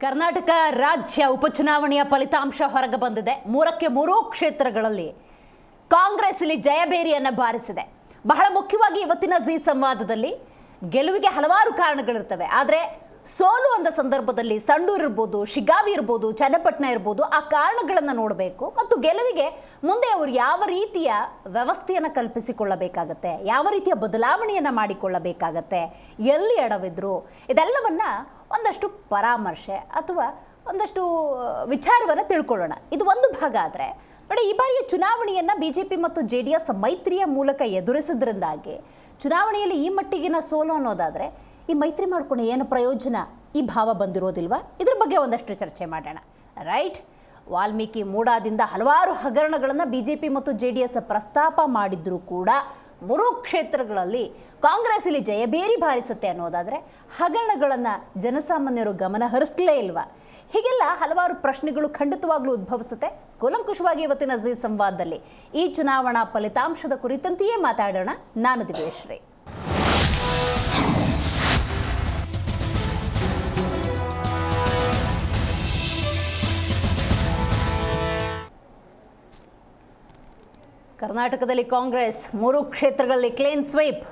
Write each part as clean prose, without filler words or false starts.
ಕರ್ನಾಟಕ ರಾಜ್ಯ ಉಪಚುನಾವಣೆಯ ಫಲಿತಾಂಶ ಹೊರಗೆ ಬಂದಿದೆ. 3ಕ್ಕೆ 3 ಕ್ಷೇತ್ರಗಳಲ್ಲಿ ಕಾಂಗ್ರೆಸ್ ಇಲ್ಲಿ ಜಯಬೇರಿಯನ್ನು ಬಾರಿಸಿದೆ. ಬಹಳ ಮುಖ್ಯವಾಗಿ ಇವತ್ತಿನ ಜಿ ಸಂವಾದದಲ್ಲಿ ಗೆಲುವಿಗೆ ಹಲವಾರು ಕಾರಣಗಳಿರ್ತವೆ. ಆದರೆ ಸೋಲು ಅಂದ ಸಂದರ್ಭದಲ್ಲಿ ಸಂಡೂರು ಇರ್ಬೋದು, ಶಿಗ್ಗಾವಿ ಇರ್ಬೋದು, ಚನ್ನಪಟ್ಟಣ ಇರ್ಬೋದು, ಆ ಕಾರಣಗಳನ್ನು ನೋಡಬೇಕು ಮತ್ತು ಗೆಲುವಿಗೆ ಮುಂದೆ ಅವರು ಯಾವ ರೀತಿಯ ವ್ಯವಸ್ಥೆಯನ್ನು ಕಲ್ಪಿಸಿಕೊಳ್ಳಬೇಕಾಗತ್ತೆ, ಯಾವ ರೀತಿಯ ಬದಲಾವಣೆಯನ್ನು ಮಾಡಿಕೊಳ್ಳಬೇಕಾಗತ್ತೆ, ಎಲ್ಲಿ ಎಡವಿದ್ರು, ಇದೆಲ್ಲವನ್ನ ಒಂದಷ್ಟು ಪರಾಮರ್ಶೆ ಅಥವಾ ಒಂದಷ್ಟು ವಿಚಾರವನ್ನು ತಿಳ್ಕೊಳ್ಳೋಣ. ಇದು ಒಂದು ಭಾಗ. ಆದರೆ ನೋಡಿ, ಈ ಬಾರಿಯ ಚುನಾವಣೆಯನ್ನು BJP ಮತ್ತು JDS ಮೈತ್ರಿಯ ಮೂಲಕ ಎದುರಿಸಿದ್ರಿಂದಾಗಿ ಚುನಾವಣೆಯಲ್ಲಿ ಈ ಮಟ್ಟಿಗಿನ ಸೋಲು ಅನ್ನೋದಾದರೆ ಈ ಮೈತ್ರಿ ಮಾಡ್ಕೊಂಡು ಏನು ಪ್ರಯೋಜನ, ಈ ಭಾವ ಬಂದಿರೋದಿಲ್ವಾ? ಇದ್ರ ಬಗ್ಗೆ ಒಂದಷ್ಟು ಚರ್ಚೆ ಮಾಡೋಣ. ರೈಟ್, ವಾಲ್ಮೀಕಿ ಮೂಡಾದಿಂದ ಹಲವಾರು ಹಗರಣಗಳನ್ನು BJP ಮತ್ತು JDS ಪ್ರಸ್ತಾಪ ಮಾಡಿದ್ರೂ ಕೂಡ 3 ಕ್ಷೇತ್ರಗಳಲ್ಲಿ ಕಾಂಗ್ರೆಸ್ ಇಲ್ಲಿ ಜಯಬೇರಿ ಬಾರಿಸುತ್ತೆ ಅನ್ನೋದಾದರೆ ಹಗರಣಗಳನ್ನು ಜನಸಾಮಾನ್ಯರು ಗಮನ ಹರಿಸಲೇ ಇಲ್ವಾ? ಹೀಗೆಲ್ಲ ಹಲವಾರು ಪ್ರಶ್ನೆಗಳು ಖಂಡಿತವಾಗ್ಲೂ ಉದ್ಭವಿಸುತ್ತೆ. ಕೂಲಂಕುಷವಾಗಿ ಇವತ್ತಿನ ಜಿ ಸಂವಾದದಲ್ಲಿ ಈ ಚುನಾವಣಾ ಫಲಿತಾಂಶದ ಕುರಿತಂತೆಯೇ ಮಾತಾಡೋಣ. ನಾನು ದಿವ್ಯಶ್ರೀ. ಕರ್ನಾಟಕದಲ್ಲಿ ಕಾಂಗ್ರೆಸ್ 3 ಕ್ಷೇತ್ರಗಳಲ್ಲಿ ಕ್ಲೀನ್ ಸ್ವೀಪ್,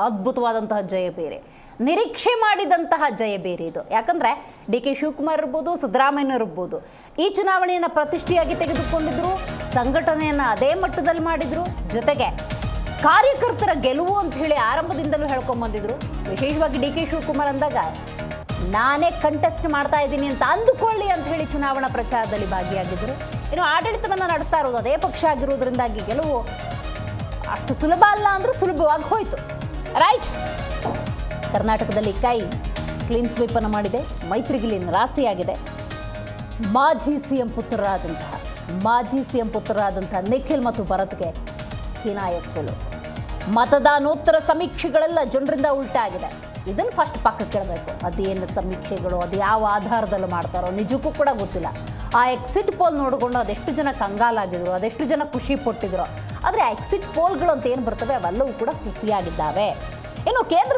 ಅದ್ಭುತವಾದಂತಹ ಜಯಬೇರಿ, ನಿರೀಕ್ಷೆ ಮಾಡಿದಂತಹ ಜಯಬೇರಿ ಇದು. ಯಾಕಂದರೆ DK ಶಿವಕುಮಾರ್ ಇರ್ಬೋದು, ಸಿದ್ದರಾಮಯ್ಯ ಇರ್ಬೋದು, ಈ ಚುನಾವಣೆಯನ್ನು ಪ್ರತಿಷ್ಠೆಯಾಗಿ ತೆಗೆದುಕೊಂಡಿದ್ರು, ಸಂಘಟನೆಯನ್ನು ಅದೇ ಮಟ್ಟದಲ್ಲಿ ಮಾಡಿದರು, ಜೊತೆಗೆ ಕಾರ್ಯಕರ್ತರ ಗೆಲುವು ಅಂತ ಹೇಳಿ ಆರಂಭದಿಂದಲೂ ಹೇಳ್ಕೊಂಬಂದಿದ್ರು. ವಿಶೇಷವಾಗಿ DK ಶಿವಕುಮಾರ್ ಅಂದಾಗ ನಾನೇ ಕಂಟೆಸ್ಟ್ ಮಾಡ್ತಾ ಇದ್ದೀನಿ ಅಂತ ಅಂದುಕೊಳ್ಳಿ ಅಂತ ಹೇಳಿ ಚುನಾವಣಾ ಪ್ರಚಾರದಲ್ಲಿ ಭಾಗಿಯಾಗಿದ್ದರು. ಇನ್ನು ಆಡಳಿತವನ್ನು ನಡೆಸ್ತಾ ಇರೋದು ಅದೇ ಪಕ್ಷ ಆಗಿರೋದ್ರಿಂದಾಗಿ ಗೆಲುವು ಅಷ್ಟು ಸುಲಭ ಅಲ್ಲ ಅಂದರೂ ಸುಲಭವಾಗಿ ಹೋಯಿತು. ರೈಟ್, ಕರ್ನಾಟಕದಲ್ಲಿ ಕ್ಲೀನ್ ಸ್ವೀಪನ್ನು ಮಾಡಿದೆ. ಮೈತ್ರಿಗಿಲ್ಲಿ ನಿರಾಸೆಯಾಗಿದೆ. ಮಾಜಿ ಸಿ ಎಂ ಪುತ್ರರಾದಂತಹ ನಿಖಿಲ್ ಮತ್ತು ಭರತ್ಗೆ ಹೀನಾಯ ಸೋಲು. ಮತದಾನೋತ್ತರ ಸಮೀಕ್ಷೆಗಳೆಲ್ಲ ಜನರಿಂದ ಉಲ್ಟಾಗಿದೆ. ಇದನ್ನು ಫಸ್ಟ್ ಪಕ್ಕಕ್ಕೆ ಕೇಳಬೇಕು. ಅದೇನು ಸಮೀಕ್ಷೆಗಳು, ಅದು ಯಾವ ಆಧಾರದಲ್ಲಿ ಮಾಡ್ತಾರೋ ನಿಜಕ್ಕೂ ಕೂಡ ಗೊತ್ತಿಲ್ಲ. ಆ ಎಕ್ಸಿಟ್ ಪೋಲ್ ನೋಡಿಕೊಂಡು ಅದೆಷ್ಟು ಜನ ಕಂಗಾಲಾಗಿದ್ರು, ಅದೆಷ್ಟು ಜನ ಖುಷಿ ಪಟ್ಟಿದ್ರು. ಆದರೆ ಆ ಎಕ್ಸಿಟ್ ಪೋಲ್ಗಳು ಅಂತ ಏನು ಬರ್ತವೆ ಅವೆಲ್ಲವೂ ಕೂಡ ಹುಸಿಯಾಗಿದ್ದಾವೆ. ಇನ್ನು ಕೇಂದ್ರ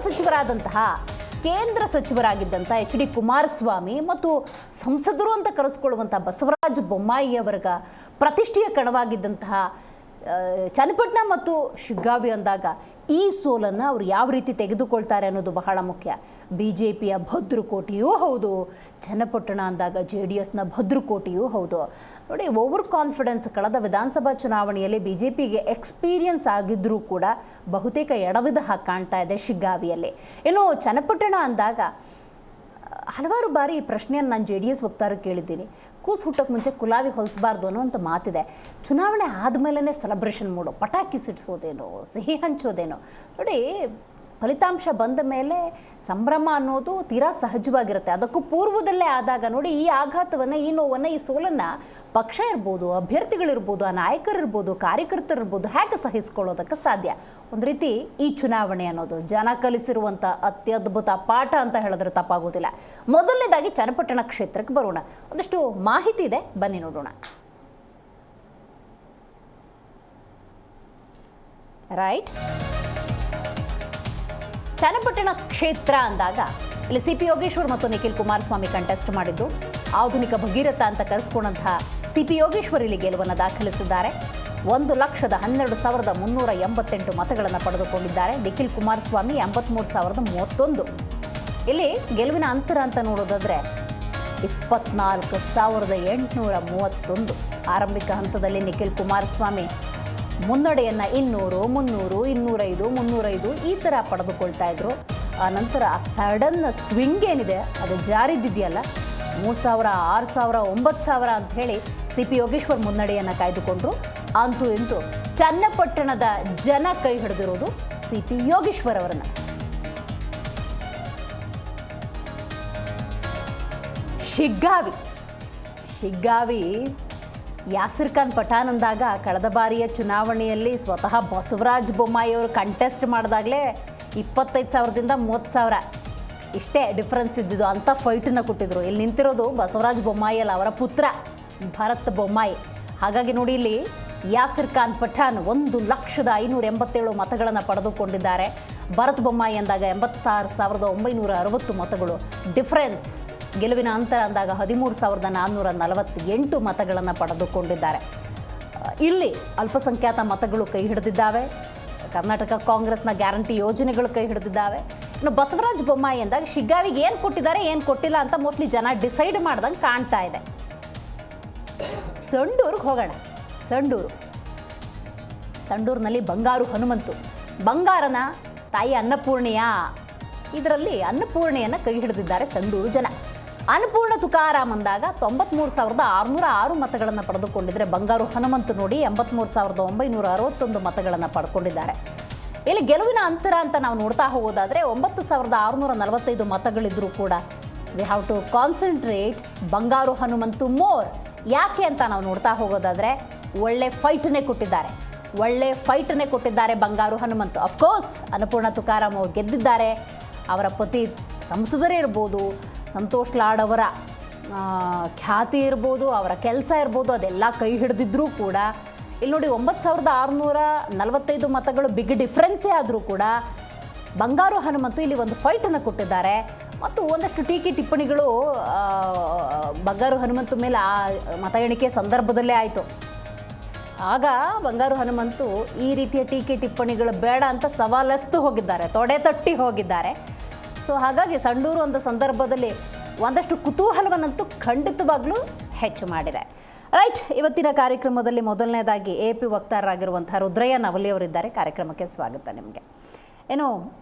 ಸಚಿವರಾಗಿದ್ದಂಥ HD ಕುಮಾರಸ್ವಾಮಿ ಮತ್ತು ಸಂಸದರು ಅಂತ ಕರೆಸ್ಕೊಳ್ಳುವಂಥ ಬಸವರಾಜ ಬೊಮ್ಮಾಯಿ ಅವರ ಪ್ರತಿಷ್ಠೆಯ ಕಣವಾಗಿದ್ದಂತಹ ಚನ್ನಪಟ್ಟಣ ಮತ್ತು ಶಿಗ್ಗಾವಿ ಅಂದಾಗ ಈ ಸೋಲನ್ನು ಅವರು ಯಾವ ರೀತಿ ತೆಗೆದುಕೊಳ್ತಾರೆ ಅನ್ನೋದು ಬಹಳ ಮುಖ್ಯ. BJPಯ ಭದ್ರಕೋಟೆಯೂ ಹೌದು, ಚನ್ನಪಟ್ಟಣ ಅಂದಾಗ JDSನ ಭದ್ರಕೋಟೆಯೂ ಹೌದು. ನೋಡಿ, ಓವರ್ ಕಾನ್ಫಿಡೆನ್ಸ್ ಕಳೆದ ವಿಧಾನಸಭಾ ಚುನಾವಣೆಯಲ್ಲಿ BJPಗೆ ಎಕ್ಸ್ಪೀರಿಯನ್ಸ್ ಆಗಿದ್ದರೂ ಕೂಡ ಬಹುತೇಕ ಎಡವಿದ ಹಾಗೆ ಕಾಣ್ತಾ ಇದೆ ಶಿಗ್ಗಾವಿಯಲ್ಲಿ. ಇನ್ನು ಚನ್ನಪಟ್ಟಣ ಅಂದಾಗ ಹಲವಾರು ಬಾರಿ ಈ ಪ್ರಶ್ನೆಯನ್ನು ನಾನು JDS ವಕ್ತಾರರು ಕೇಳಿದ್ದೀನಿ. ಕೂಸು ಹುಟ್ಟೋಕ್ಕೆ ಮುಂಚೆ ಕುಲಾವಿ ಹೊಲಿಸಬಾರ್ದು ಅನ್ನೋಂಥ ಮಾತಿದೆ. ಚುನಾವಣೆ ಆದಮೇಲೆ ಸೆಲೆಬ್ರೇಷನ್ ಮೂಡು, ಪಟಾಕಿ ಸಿಡಿಸೋದೇನೋ, ಸಿಹಿ ಹಂಚೋದೇನೋ. ನೋಡಿ, ಫಲಿತಾಂಶ ಬಂದ ಮೇಲೆ ಸಂಭ್ರಮ ಅನ್ನೋದು ತೀರಾ ಸಹಜವಾಗಿರುತ್ತೆ. ಅದಕ್ಕೂ ಪೂರ್ವದಲ್ಲೇ ಆದಾಗ ನೋಡಿ, ಈ ಆಘಾತವನ್ನು, ಈ ನೋವನ್ನು, ಈ ಸೋಲನ್ನು ಪಕ್ಷ ಇರ್ಬೋದು, ಅಭ್ಯರ್ಥಿಗಳಿರ್ಬೋದು, ಆ ನಾಯಕರಿರ್ಬೋದು, ಕಾರ್ಯಕರ್ತರಿರ್ಬೋದು ಹೇಗೆ ಸಹಿಸ್ಕೊಳ್ಳೋದಕ್ಕೆ ಸಾಧ್ಯ? ಒಂದು ರೀತಿ ಈ ಚುನಾವಣೆ ಅನ್ನೋದು ಜನ ಕಲಿಸಿರುವಂಥ ಅತ್ಯದ್ಭುತ ಪಾಠ ಅಂತ ಹೇಳಿದ್ರೆ ತಪ್ಪಾಗೋದಿಲ್ಲ. ಮೊದಲನೇದಾಗಿ ಚನ್ನಪಟ್ಟಣ ಕ್ಷೇತ್ರಕ್ಕೆ ಬರೋಣ. ಒಂದಷ್ಟು ಮಾಹಿತಿ ಇದೆ, ಬನ್ನಿ ನೋಡೋಣ. ರೈಟ್, ಚನ್ನಪಟ್ಟಣ ಕ್ಷೇತ್ರ ಅಂದಾಗ ಇಲ್ಲಿ CP ಯೋಗೇಶ್ವರ್ ಮತ್ತು ನಿಖಿಲ್ ಕುಮಾರಸ್ವಾಮಿ ಕಂಟೆಸ್ಟ್ ಮಾಡಿದ್ದು. ಆಧುನಿಕ ಭಗೀರಥ ಅಂತ ಕರೆಸ್ಕೊಂಡಂತಹ CP ಯೋಗೇಶ್ವರ್ ಇಲ್ಲಿ ಗೆಲುವನ್ನು ದಾಖಲಿಸಿದ್ದಾರೆ. 1,13,388 ಮತಗಳನ್ನು ಪಡೆದುಕೊಂಡಿದ್ದಾರೆ. ನಿಖಿಲ್ ಕುಮಾರಸ್ವಾಮಿ 83,031. ಇಲ್ಲಿ ಗೆಲುವಿನ ಅಂತರ ಅಂತ ನೋಡೋದಾದರೆ 24,831. ಆರಂಭಿಕ ಹಂತದಲ್ಲಿ ನಿಖಿಲ್ ಕುಮಾರಸ್ವಾಮಿ ಮುನ್ನಡೆಯನ್ನು 200, 300, 205, 305 ಈ ಥರ ಪಡೆದುಕೊಳ್ತಾ ಇದ್ರು. ಆ ನಂತರ ಆ ಸಡನ್ ಸ್ವಿಂಗ್ ಏನಿದೆ ಅದು ಜಾರಿದ್ದಿದೆಯಲ್ಲ, 3,000, 6,000, 9,000 ಅಂತ ಹೇಳಿ CP ಯೋಗೇಶ್ವರ್ ಮುನ್ನಡೆಯನ್ನು ಕಾಯ್ದುಕೊಂಡ್ರು. ಅಂತೂ ಇಂತೂ ಚನ್ನಪಟ್ಟಣದ ಜನ ಕೈ ಹಿಡಿದಿರೋದು CP ಯೋಗೇಶ್ವರ್ ಅವರನ್ನು. ಶಿಗ್ಗಾವಿ ಯಾಸಿರ್ ಖಾನ್ ಪಠಾಣ್ ಅಂದಾಗ ಕಳೆದ ಬಾರಿಯ ಚುನಾವಣೆಯಲ್ಲಿ ಸ್ವತಃ ಬಸವರಾಜ ಬೊಮ್ಮಾಯಿ ಅವರು ಕಂಟೆಸ್ಟ್ ಮಾಡಿದಾಗಲೇ 25,000ದಿಂದ 30,000 ಇಷ್ಟೇ ಡಿಫ್ರೆನ್ಸ್ ಇದ್ದಿದ್ದು. ಅಂಥ ಫೈಟನ್ನು ಕೊಟ್ಟಿದ್ರು. ಇಲ್ಲಿ ನಿಂತಿರೋದು ಬಸವರಾಜ ಬೊಮ್ಮಾಯಿ ಅಲ್ಲ, ಅವರ ಪುತ್ರ ಭರತ್ ಬೊಮ್ಮಾಯಿ. ಹಾಗಾಗಿ ನೋಡಿ, ಇಲ್ಲಿ ಯಾಸಿರ್ ಖಾನ್ ಪಠಾಣ್ 1,587 ಮತಗಳನ್ನು ಪಡೆದುಕೊಂಡಿದ್ದಾರೆ. ಭರತ್ ಬೊಮ್ಮಾಯಿ ಅಂದಾಗ 86,960 ಮತಗಳು ಡಿಫ್ರೆನ್ಸ್. ಗೆಲುವಿನ ಅಂತರ ಅಂದಾಗ 13,448 ಮತಗಳನ್ನು ಪಡೆದುಕೊಂಡಿದ್ದಾರೆ. ಇಲ್ಲಿ ಅಲ್ಪಸಂಖ್ಯಾತ ಮತಗಳು ಕೈ ಹಿಡಿದಿದ್ದಾವೆ. ಕರ್ನಾಟಕ ಕಾಂಗ್ರೆಸ್ನ ಗ್ಯಾರಂಟಿ ಯೋಜನೆಗಳು ಕೈ ಹಿಡಿದಿದ್ದಾವೆ. ಇನ್ನು ಬಸವರಾಜ ಬೊಮ್ಮಾಯಿ ಅಂದಾಗ ಶಿಗ್ಗಾವಿಗೆ ಏನು ಕೊಟ್ಟಿದ್ದಾರೆ ಏನು ಕೊಟ್ಟಿಲ್ಲ ಅಂತ ಮೋಸ್ಟ್ಲಿ ಜನ ಡಿಸೈಡ್ ಮಾಡ್ದಂಗೆ ಕಾಣ್ತಾ ಇದೆ. ಸಂಡೂರಿಗೆ ಹೋಗೋಣ. ಸಂಡೂರಿನಲ್ಲಿ ಬಂಗಾರು ಹನುಮಂತು, ಬಂಗಾರನ ತಾಯಿ ಅನ್ನಪೂರ್ಣೆಯ ಇದರಲ್ಲಿ ಅನ್ನಪೂರ್ಣೆಯನ್ನು ಕೈ ಹಿಡಿದಿದ್ದಾರೆ ಸಂಡೂರು ಜನ. ಅನ್ನಪೂರ್ಣ ತುಕಾರಾಮ್ ಅಂದಾಗ 93,606 ಮತಗಳನ್ನು ಪಡೆದುಕೊಂಡಿದ್ದರೆ ಬಂಗಾರು ಹನುಮಂತು ನೋಡಿ 83,961 ಮತಗಳನ್ನು ಪಡ್ಕೊಂಡಿದ್ದಾರೆ. ಇಲ್ಲಿ ಗೆಲುವಿನ ಅಂತರ ಅಂತ ನಾವು ನೋಡ್ತಾ ಹೋಗೋದಾದರೆ 9,645 ಮತಗಳಿದ್ರೂ ಕೂಡ ವಿ ಹ್ಯಾವ್ ಟು ಕಾನ್ಸಂಟ್ರೇಟ್ ಬಂಗಾರು ಹನುಮಂತು ಮೋರ್. ಯಾಕೆ ಅಂತ ನಾವು ನೋಡ್ತಾ ಹೋಗೋದಾದರೆ ಒಳ್ಳೆ ಫೈಟನ್ನೇ ಕೊಟ್ಟಿದ್ದಾರೆ ಬಂಗಾರು ಹನುಮಂತು. ಅಫ್ಕೋರ್ಸ್ ಅನ್ನಪೂರ್ಣ ತುಕಾರಾಮ್ ಅವರು ಗೆದ್ದಿದ್ದಾರೆ. ಅವರ ಪತಿ ಸಂಸದರೇ ಇರ್ಬೋದು, ಸಂತೋಷ್ ಲಾಡ್ ಅವರ ಖ್ಯಾತಿ ಇರ್ಬೋದು, ಅವರ ಕೆಲಸ ಇರ್ಬೋದು, ಅದೆಲ್ಲ ಕೈ ಹಿಡಿದಿದ್ರೂ ಕೂಡ ಇಲ್ಲಿ ನೋಡಿ 9,645 ಮತಗಳು ಬಿಗ್ ಡಿಫ್ರೆನ್ಸೇ ಆದರೂ ಕೂಡ ಬಂಗಾರು ಹನುಮಂತು ಇಲ್ಲಿ ಒಂದು ಫೈಟನ್ನು ಕೊಟ್ಟಿದ್ದಾರೆ. ಮತ್ತು ಒಂದಷ್ಟು ಟೀಕೆ ಟಿಪ್ಪಣಿಗಳು ಬಂಗಾರು ಹನುಮಂತು ಮೇಲೆ ಆ ಮತ ಎಣಿಕೆ ಸಂದರ್ಭದಲ್ಲೇ ಆಯಿತು. ಆಗ ಬಂಗಾರು ಹನುಮಂತು ಈ ರೀತಿಯ ಟೀಕೆ ಟಿಪ್ಪಣಿಗಳು ಬೇಡ ಅಂತ ಸವಾಲೆಸ್ತು ಹೋಗಿದ್ದಾರೆ, ತೊಡೆ ತಟ್ಟಿ ಹೋಗಿದ್ದಾರೆ. ಸೊ ಹಾಗಾಗಿ ಸಂಡೂರು ಒಂದು ಸಂದರ್ಭದಲ್ಲಿ ಒಂದಷ್ಟು ಕುತೂಹಲವನ್ನಂತೂ ಖಂಡಿತವಾಗ್ಲೂ ಹೆಚ್ಚು ಮಾಡಿದೆ. ರೈಟ್, ಇವತ್ತಿನ ಕಾರ್ಯಕ್ರಮದಲ್ಲಿ ಮೊದಲನೇದಾಗಿ AP ವಕ್ತಾರರಾಗಿರುವಂತಹ ರುದ್ರಯ್ಯ ನವಲಿಯವರಿದ್ದಾರೆ. ಕಾರ್ಯಕ್ರಮಕ್ಕೆ ಸ್ವಾಗತ ನಿಮಗೆ. ಏನು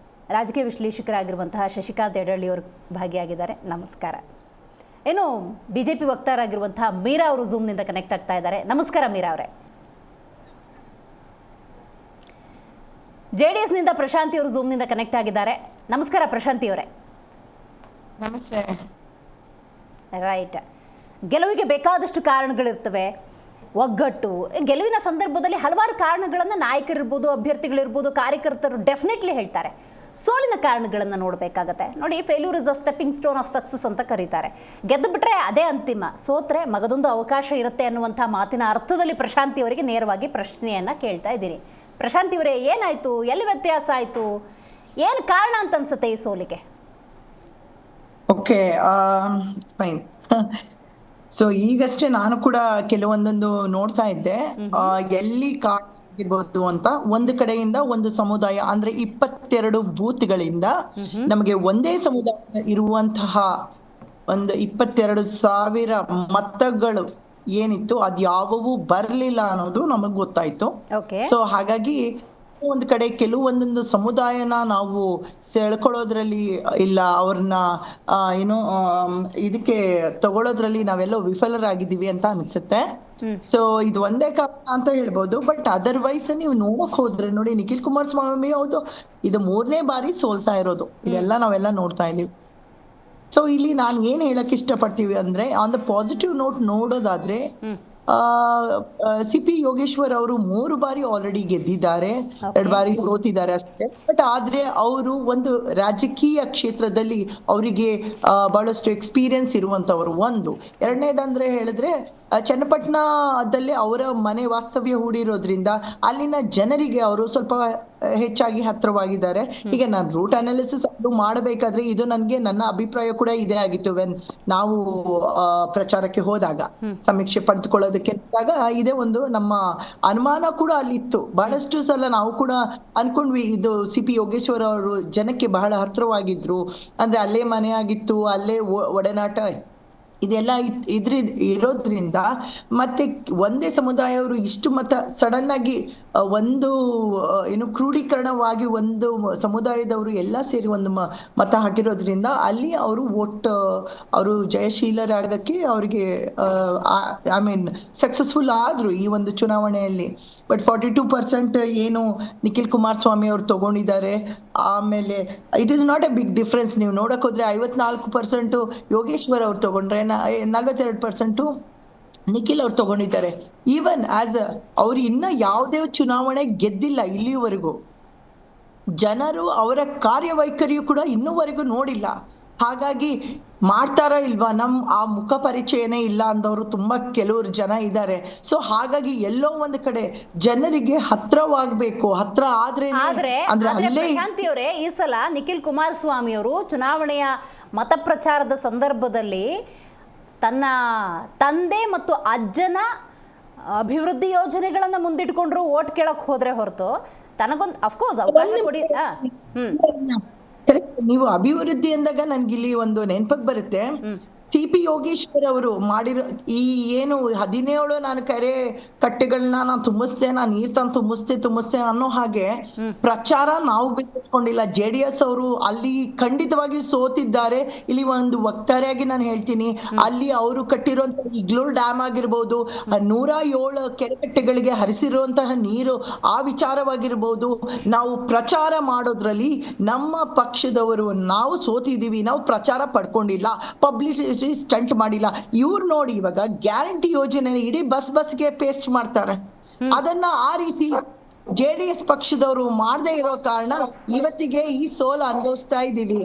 ರಾಜಕೀಯ ವಿಶ್ಲೇಷಕರಾಗಿರುವಂತಹ ಶಶಿಕಾಂತ್ ಯಡಳ್ಳಿಯವರು ಭಾಗಿಯಾಗಿದ್ದಾರೆ. ನಮಸ್ಕಾರ. ಏನು BJP ವಕ್ತಾರರಾಗಿರುವಂತಹ ಮೀರಾ ಅವರು ಝೂಮ್ನಿಂದ ಕನೆಕ್ಟ್ ಆಗ್ತಾ ಇದ್ದಾರೆ. ನಮಸ್ಕಾರ ಮೀರಾ ಅವರೇ. JDSನಿಂದ ಪ್ರಶಾಂತಿ ಅವರು ಝೂಮ್ನಿಂದ ಕನೆಕ್ಟ್ ಆಗಿದ್ದಾರೆ. ನಮಸ್ಕಾರ ಪ್ರಶಾಂತಿ ಅವರೇ. ನಮಸ್ತೆ. ರೈಟ್, ಗೆಲುವಿಗೆ ಬೇಕಾದಷ್ಟು ಕಾರಣಗಳಿರ್ತವೆ. ಒಗ್ಗಟ್ಟು, ಗೆಲುವಿನ ಸಂದರ್ಭದಲ್ಲಿ ಹಲವಾರು ಕಾರಣಗಳನ್ನು ನಾಯಕರಿರ್ಬೋದು, ಅಭ್ಯರ್ಥಿಗಳಿರ್ಬೋದು, ಕಾರ್ಯಕರ್ತರು ಡೆಫಿನೆಟ್ಲಿ ಹೇಳ್ತಾರೆ. ಸೋಲಿನ ಕಾರಣಗಳನ್ನು ನೋಡಬೇಕಾಗತ್ತೆ. ನೋಡಿ, failure is the stepping stone of success ಅಂತ ಕರೀತಾರೆ. ಗೆದ್ದು ಬಿಟ್ರೆ ಅದೇ ಅಂತಿಮ, ಸೋತ್ರೆ ಮಗದೊಂದು ಅವಕಾಶ ಇರುತ್ತೆ ಅನ್ನುವಂಥ ಮಾತಿನ ಅರ್ಥದಲ್ಲಿ ಪ್ರಶಾಂತಿ ಅವರಿಗೆ ನೇರವಾಗಿ ಪ್ರಶ್ನೆಯನ್ನು ಕೇಳ್ತಾ ಇದ್ದೀನಿ. ಪ್ರಶಾಂತಿ ಅವರೇ, ಏನಾಯಿತು, ಎಲ್ಲಿ ವ್ಯತ್ಯಾಸ ಆಯಿತು, ಏನು ಕಾರಣ ಅಂತ ಅನ್ಸುತ್ತೆ ಈ ಸೋಲಿಗೆ? Okay, fine. ಸೊ ಈಗಷ್ಟೇ ನಾನು ಕೂಡ ಕೆಲವೊಂದೊಂದು ನೋಡ್ತಾ ಇದ್ದೆ. ಎಲ್ಲಿ ಆಗಿರ್ಬೋದು ಅಂತ, ಒಂದು ಕಡೆಯಿಂದ ಒಂದು ಸಮುದಾಯ ಅಂದ್ರೆ 22 ಬೂತ್ಗಳಿಂದ ನಮಗೆ ಒಂದೇ ಸಮುದಾಯ ಇರುವಂತಹ ಒಂದು 22,000 ಮತಗಳು ಏನಿತ್ತು ಅದ್ಯಾವೂ ಬರ್ಲಿಲ್ಲ ಅನ್ನೋದು ನಮಗ್ ಗೊತ್ತಾಯ್ತು. ಸೊ ಹಾಗಾಗಿ ಒಂದ್ ಕಡೆ ಕೆಲವೊಂದೊಂದು ಸಮುದಾಯನ ನಾವು ಸೆಳ್ಕೊಳ್ಳೋದ್ರಲ್ಲಿ ಇಲ್ಲ ಅವ್ರನ್ನ ಏನೋ ಇದಕ್ಕೆ ತಗೊಳ್ಳೋದ್ರಲ್ಲಿ ನಾವೆಲ್ಲೋ ವಿಫಲರಾಗಿದ್ದೀವಿ ಅಂತ ಅನ್ಸುತ್ತೆ. ಸೊ ಇದು ಒಂದೇ ಕಾರಣ ಅಂತ ಹೇಳ್ಬೋದು. ಬಟ್ ಅದರ್ವೈಸ್ ನೀವು ನೋಡಕ್ ಹೋದ್ರೆ ನೋಡಿ, ನಿಖಿಲ್ ಕುಮಾರಸ್ವಾಮಿ ಹೌದು ಇದು 3ನೇ ಬಾರಿ ಸೋಲ್ತಾ ಇರೋದು, ಇದೆಲ್ಲ ನಾವೆಲ್ಲ ನೋಡ್ತಾ ಇದೀವಿ. ಸೊ ಇಲ್ಲಿ ನಾನು ಏನ್ ಹೇಳಕ್ ಇಷ್ಟಪಡ್ತೀವಿ ಅಂದ್ರೆ, ಆನ್ ದ ಪಾಸಿಟಿವ್ ನೋಟ್ ನೋಡೋದಾದ್ರೆ CP ಯೋಗೇಶ್ವರ್ ಅವರು 3 ಬಾರಿ ಆಲ್ರೆಡಿ ಗೆದ್ದಿದ್ದಾರೆ, 2 ಬಾರಿ ಸೋತಿದ್ದಾರೆ ಅಷ್ಟೇ. ಬಟ್ ಆದ್ರೆ ಅವರು ಒಂದು ರಾಜಕೀಯ ಕ್ಷೇತ್ರದಲ್ಲಿ ಅವರಿಗೆ ಬಹಳಷ್ಟು ಎಕ್ಸ್ಪೀರಿಯನ್ಸ್ ಇರುವಂತವರು. ಒಂದು ಎರಡನೇದಂದ್ರೆ ಹೇಳಿದ್ರೆ ಚನ್ನಪಟ್ಟಣದಲ್ಲಿ ಅವರ ಮನೆ ವಾಸ್ತವ್ಯ ಹೂಡಿರೋದ್ರಿಂದ ಅಲ್ಲಿನ ಜನರಿಗೆ ಅವರು ಸ್ವಲ್ಪ ಹೆಚ್ಚಾಗಿ ಹತ್ರವಾಗಿದ್ದಾರೆ. ಹೀಗೆ ನಾನು ರೂಟ್ ಅನಾಲಿಸಿಸ್ ಅದು ಮಾಡಬೇಕಾದ್ರೆ ಇದು ನನ್ನ ಅಭಿಪ್ರಾಯ ಕೂಡ ಇದೇ ಆಗಿತ್ತು. ವೆನ್ ನಾವು ಪ್ರಚಾರಕ್ಕೆ ಹೋದಾಗ ಸಮೀಕ್ಷೆ ಪಡೆದುಕೊಳ್ಳೋದಕ್ಕೆ ಇದೇ ಒಂದು ನಮ್ಮ ಅನುಮಾನ ಕೂಡ ಅಲ್ಲಿತ್ತು. ಬಹಳಷ್ಟು ಸಲ ನಾವು ಕೂಡ ಅನ್ಕೊಂಡ್ವಿ ಇದು CP ಯೋಗೇಶ್ವರ್ ಅವರು ಜನಕ್ಕೆ ಬಹಳ ಹತ್ರವಾಗಿದ್ರು, ಅಂದ್ರೆ ಅಲ್ಲೇ ಮನೆ ಆಗಿತ್ತು, ಅಲ್ಲೇ ಒಡನಾಟ ಇದೆಲ್ಲ ಇರೋದ್ರಿಂದ ಮತ್ತೆ ಒಂದೇ ಸಮುದಾಯವರು ಇಷ್ಟು ಮತ ಸಡನ್ ಆಗಿ ಒಂದು ಏನು ಕ್ರೋಢೀಕರಣವಾಗಿ ಒಂದು ಸಮುದಾಯದವರು ಎಲ್ಲ ಸೇರಿ ಒಂದು ಮತ ಹಾಕಿರೋದ್ರಿಂದ ಅಲ್ಲಿ ಅವರು ಅವರು ಜಯಶೀಲರಾಗಕ್ಕೆ ಅವರಿಗೆ ಐ ಮೀನ್ ಸಕ್ಸಸ್ಫುಲ್ ಆದ್ರು ಈ ಒಂದು ಚುನಾವಣೆಯಲ್ಲಿ. ಬಟ್ 42% ಏನು ನಿಖಿಲ್ ಕುಮಾರಸ್ವಾಮಿ ಅವರು ತಗೊಂಡಿದ್ದಾರೆ. ಆಮೇಲೆ it is not a big difference. ನೀವು ನೋಡಕ್ ಹೋದ್ರೆ 54% ಯೋಗೇಶ್ವರ್ ಅವ್ರು ತಗೊಂಡ್ರೆ 42% ನಿಖಿಲ್ ಅವ್ರು ತಗೊಂಡಿದ್ದಾರೆ. ಈವನ್ ಆಸ್ ಅವ್ರು ಇನ್ನ ಯಾವುದೇ ಚುನಾವಣೆ ಗೆದ್ದಿಲ್ಲ ಇಲ್ಲಿವರೆಗೂ. ಜನರು ಅವರ ಕಾರ್ಯವೈಖರಿಯು ಕೂಡ ಇನ್ನೂವರೆಗೂ ನೋಡಿಲ್ಲ. ಹಾಗಾಗಿ ಮಾಡ್ತಾರಾ ಇಲ್ವಾ, ಆ ಮುಖ ಪರಿಚಯನೇ ಇಲ್ಲ ಅಂದವರು ತುಂಬಾ ಕೆಲವರು ಜನ ಇದ್ದಾರೆ. ಸೊ ಹಾಗಾಗಿ ಎಲ್ಲೋ ಒಂದು ಕಡೆ ಜನರಿಗೆ ಹತ್ರವಾಗ್ಬೇಕು, ಹತ್ರ ಆದ್ರೆ ಅಂದ್ರೆ ಆದ್ರೆ ಅಲ್ಲೇ ಪ್ರಶಾಂತಿ ಅವರೇ, ಈ ಸಲ ನಿಖಿಲ್ ಕುಮಾರಸ್ವಾಮಿ ಅವರು ಚುನಾವಣೆಯ ಮತ ಪ್ರಚಾರದ ಸಂದರ್ಭದಲ್ಲಿ ತನ್ನ ತಂದೆ ಮತ್ತು ಅಜ್ಜನ ಅಭಿವೃದ್ಧಿ ಯೋಜನೆಗಳನ್ನ ಮುಂದಿಟ್ಕೊಂಡ್ರು ಓಟ್ ಕೇಳಕ್ ಹೋದ್ರೆ ಹೊರತು ತನಗೊಂದು ಅಫ್ಕೋರ್ಸ್ ಅವಕಾಶ ಕೊಡಿ. ಕರೆಕ್ಟ್. ನೀವು ಅಭಿವೃದ್ಧಿ ಅಂದಾಗ ನನ್ಗಿಲ್ಲಿ ಒಂದು ನೆನಪಕ್ ಬರುತ್ತೆ, ಸಿ.ಪಿ. ಯೋಗೇಶ್ವರ್ ಅವರು ಮಾಡಿರೋ ಈ ಏನು 17 ನಾನು ಕೆರೆ ಕಟ್ಟೆಗಳನ್ನ ನಾನು ತುಂಬಿಸ್ತೆ, ನಾನು ನೀರ್ ತಂದು ತುಂಬಿಸ್ತೆ ಅನ್ನೋ ಹಾಗೆ ಪ್ರಚಾರ ನಾವು ಬಿಟ್ಟಿಸ್ಕೊಂಡಿಲ್ಲ. JDS ಅವರು ಅಲ್ಲಿ ಖಂಡಿತವಾಗಿ ಸೋತಿದ್ದಾರೆ. ಇಲ್ಲಿ ಒಂದು ವಕ್ತಾರೆಯಾಗಿ ನಾನು ಹೇಳ್ತೀನಿ, ಅಲ್ಲಿ ಅವರು ಕಟ್ಟಿರುವಂತಹ ಇಗ್ಲೂರ್ ಡ್ಯಾಮ್ ಆಗಿರ್ಬೋದು, 107 ಕೆರೆ ಕಟ್ಟೆಗಳಿಗೆ ಹರಿಸಿರುವಂತಹ ನೀರು, ಆ ವಿಚಾರವಾಗಿರ್ಬೋದು, ನಾವು ಪ್ರಚಾರ ಮಾಡೋದ್ರಲ್ಲಿ ನಮ್ಮ ಪಕ್ಷದವರು ನಾವು ಸೋತಿದೀವಿ, ನಾವು ಪ್ರಚಾರ ಪಡ್ಕೊಂಡಿಲ್ಲ, ಪಬ್ಲಿಸಿಟಿ ಸ್ಟಂಟ್ ಮಾಡಿಲ್ಲ. ಇವ್ರು ನೋಡಿ ಇವಾಗ ಗ್ಯಾರಂಟಿ ಯೋಜನೆ ಇಡೀ ಬಸ್ಗೆ ಪೇಸ್ಟ್ ಮಾಡ್ತಾರೆ. ಅದನ್ನ ಆ ರೀತಿ JDS ಪಕ್ಷದವರು ಮಾಡದೇ ಇರೋ ಕಾರಣ ಇವತ್ತಿಗೆ ಈ ಸೋಲು ಅನುಭವಿಸ್ತಾ ಇದ್ದೀವಿ.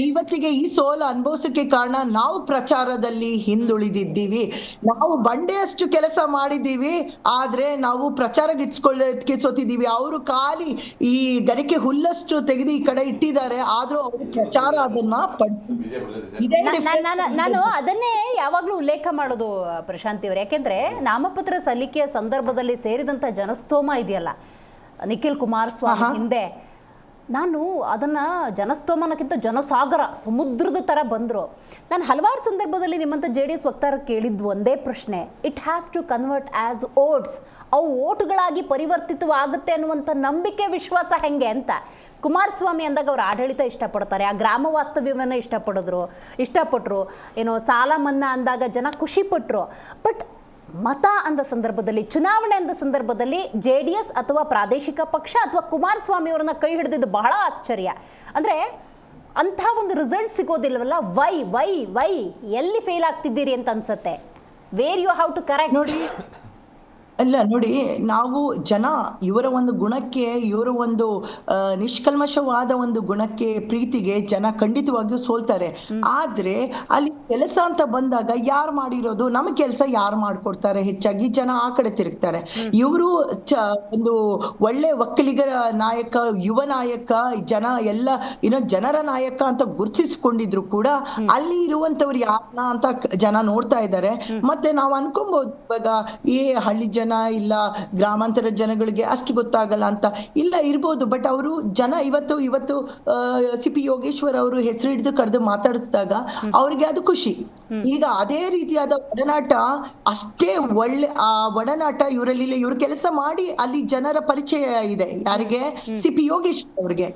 ಇವತ್ತಿಗೆ ಈ ಸೋಲು ಅನುಭವಿಸಕ್ಕೆ ಕಾರಣ ನಾವು ಪ್ರಚಾರದಲ್ಲಿ ಹಿಂದುಳಿದಿದ್ದೀವಿ. ನಾವು ಬಂಡೆಯಷ್ಟು ಕೆಲಸ ಮಾಡಿದ್ದೀವಿ, ಆದ್ರೆ ನಾವು ಪ್ರಚಾರ ಗಿಟ್ಸ್ಕೊಳ್ಳೋದಕ್ಕೆ ಸೋತಿದ್ದೀವಿ. ಅವರು ಖಾಲಿ ಈ ಗರಿಕೆ ಹುಲ್ಲಷ್ಟು ತೆಗೆದು ಈ ಕಡೆ ಇಟ್ಟಿದ್ದಾರೆ, ಆದ್ರೂ ಅವರು ಪ್ರಚಾರ ಅದನ್ನ ನಾನು ಅದನ್ನೇ ಯಾವಾಗ್ಲೂ ಉಲ್ಲೇಖ ಮಾಡೋದು ಪ್ರಶಾಂತಿ ಅವರು. ಯಾಕೆಂದ್ರೆ ನಾಮಪತ್ರ ಸಲ್ಲಿಕೆಯ ಸಂದರ್ಭದಲ್ಲಿ ಸೇರಿದಂತ ಜನಸ್ತೋಮ ಇದೆಯಲ್ಲ ನಿಖಿಲ್ ಕುಮಾರಸ್ವಾಮಿ ಹಿಂದೆ, ನಾನು ಅದನ್ನು ಜನಸ್ತೋಮನಕ್ಕಿಂತ ಜನಸಾಗರ ಸಮುದ್ರದ ಥರ ಬಂದರು. ನಾನು ಹಲವಾರು ಸಂದರ್ಭದಲ್ಲಿ ನಿಮ್ಮಂಥ JDS ವಕ್ತಾರ ಕೇಳಿದ್ದು ಒಂದೇ ಪ್ರಶ್ನೆ, it has to convert as votes. ಅವು ಓಟ್ಗಳಾಗಿ ಪರಿವರ್ತಿತವಾಗುತ್ತೆ ಅನ್ನುವಂಥ ನಂಬಿಕೆ ವಿಶ್ವಾಸ ಹೆಂಗೆ ಅಂತ. ಕುಮಾರಸ್ವಾಮಿ ಅಂದಾಗ ಅವ್ರ ಆಡಳಿತ ಇಷ್ಟಪಡ್ತಾರೆ, ಆ ಗ್ರಾಮ ವಾಸ್ತವ್ಯವನ್ನು ಇಷ್ಟಪಟ್ಟರು, ಏನೋ ಸಾಲ ಮನ್ನಾ ಅಂದಾಗ ಜನ ಖುಷಿಪಟ್ಟರು. ಬಟ್ ಮತ ಅಂದ ಸಂದರ್ಭದಲ್ಲಿ, ಚುನಾವಣೆ ಅಂದ ಸಂದರ್ಭದಲ್ಲಿ JDS ಅಥವಾ ಪ್ರಾದೇಶಿಕ ಪಕ್ಷ ಅಥವಾ ಕುಮಾರಸ್ವಾಮಿ ಅವರನ್ನ ಕೈ ಹಿಡಿದಿದ್ದು ಬಹಳ ಆಶ್ಚರ್ಯ. ಅಂದರೆ ಅಂಥ ಒಂದು ರಿಸಲ್ಟ್ ಸಿಗೋದಿಲ್ವಲ್ಲ. ವೈ ಎಲ್ಲಿ ಫೇಲ್ ಆಗ್ತಿದ್ದೀರಿ ಅಂತ ಅನ್ಸುತ್ತೆ. Where you how to correct ನೋಡಿ. ಅಲ್ಲ ನೋಡಿ, ನಾವು ಜನ ಇವರ ಒಂದು ಗುಣಕ್ಕೆ, ಇವರ ಒಂದು ನಿಷ್ಕಲ್ಮಶವಾದ ಒಂದು ಗುಣಕ್ಕೆ, ಪ್ರೀತಿಗೆ ಜನ ಖಂಡಿತವಾಗಿಯೂ ಸೋಲ್ತಾರೆ. ಆದ್ರೆ ಅಲ್ಲಿ ಕೆಲಸ ಅಂತ ಬಂದಾಗ ಯಾರು ಮಾಡಿರೋದು, ನಮ್ಮ ಕೆಲಸ ಯಾರು ಮಾಡ್ಕೊಡ್ತಾರೆ, ಹೆಚ್ಚಾಗಿ ಜನ ಆ ಕಡೆ ತಿರುಗ್ತಾರೆ. ಇವರು ಒಂದು ಒಳ್ಳೆ ಒಕ್ಕಲಿಗರ ನಾಯಕ, ಯುವ ನಾಯಕ, ಜನ ಎಲ್ಲ ಜನರ ನಾಯಕ ಅಂತ ಗುರುತಿಸ್ಕೊಂಡಿದ್ರು ಕೂಡ ಅಲ್ಲಿ ಇರುವಂತವ್ರು ಯಾರನ್ನ ಅಂತ ಜನ ನೋಡ್ತಾ ಇದ್ದಾರೆ. ಮತ್ತೆ ನಾವು ಅನ್ಕೊಬಹುದು ಇವಾಗ ಈ ಹಳ್ಳಿ ಜನ ಇಲ್ಲ, ಗ್ರಾಮಾಂತರ ಜನಗಳಿಗೆ ಅಷ್ಟು ಗೊತ್ತಾಗಲ್ಲ ಅಂತ ಇಲ್ಲ ಇರ್ಬೋದು. ಬಟ್ ಅವರು ಜನ ಇವತ್ತು ಸಿ.ಪಿ. ಯೋಗೇಶ್ವರ್ ಅವರು ಹೆಸರು ಹಿಡಿದು ಕರೆದು ಮಾತಾಡಿಸಿದಾಗ ಅವ್ರಿಗೆ ಅದು ಖುಷಿ. ಈಗ ಅದೇ ರೀತಿಯಾದ ಒಡನಾಟ, ಅಷ್ಟೇ ಒಳ್ಳೆ ಆ ಒಡನಾಟ ಇವರಲ್ಲಿ, ಇವ್ರು ಕೆಲಸ ಮಾಡಿ ಅಲ್ಲಿ ಜನರ ಪರಿಚಯ ಇದೆ. ಯಾರಿಗೆ? ಸಿ.ಪಿ. ಯೋಗೇಶ್ವರ್ ಅವ್ರಿಗೆ.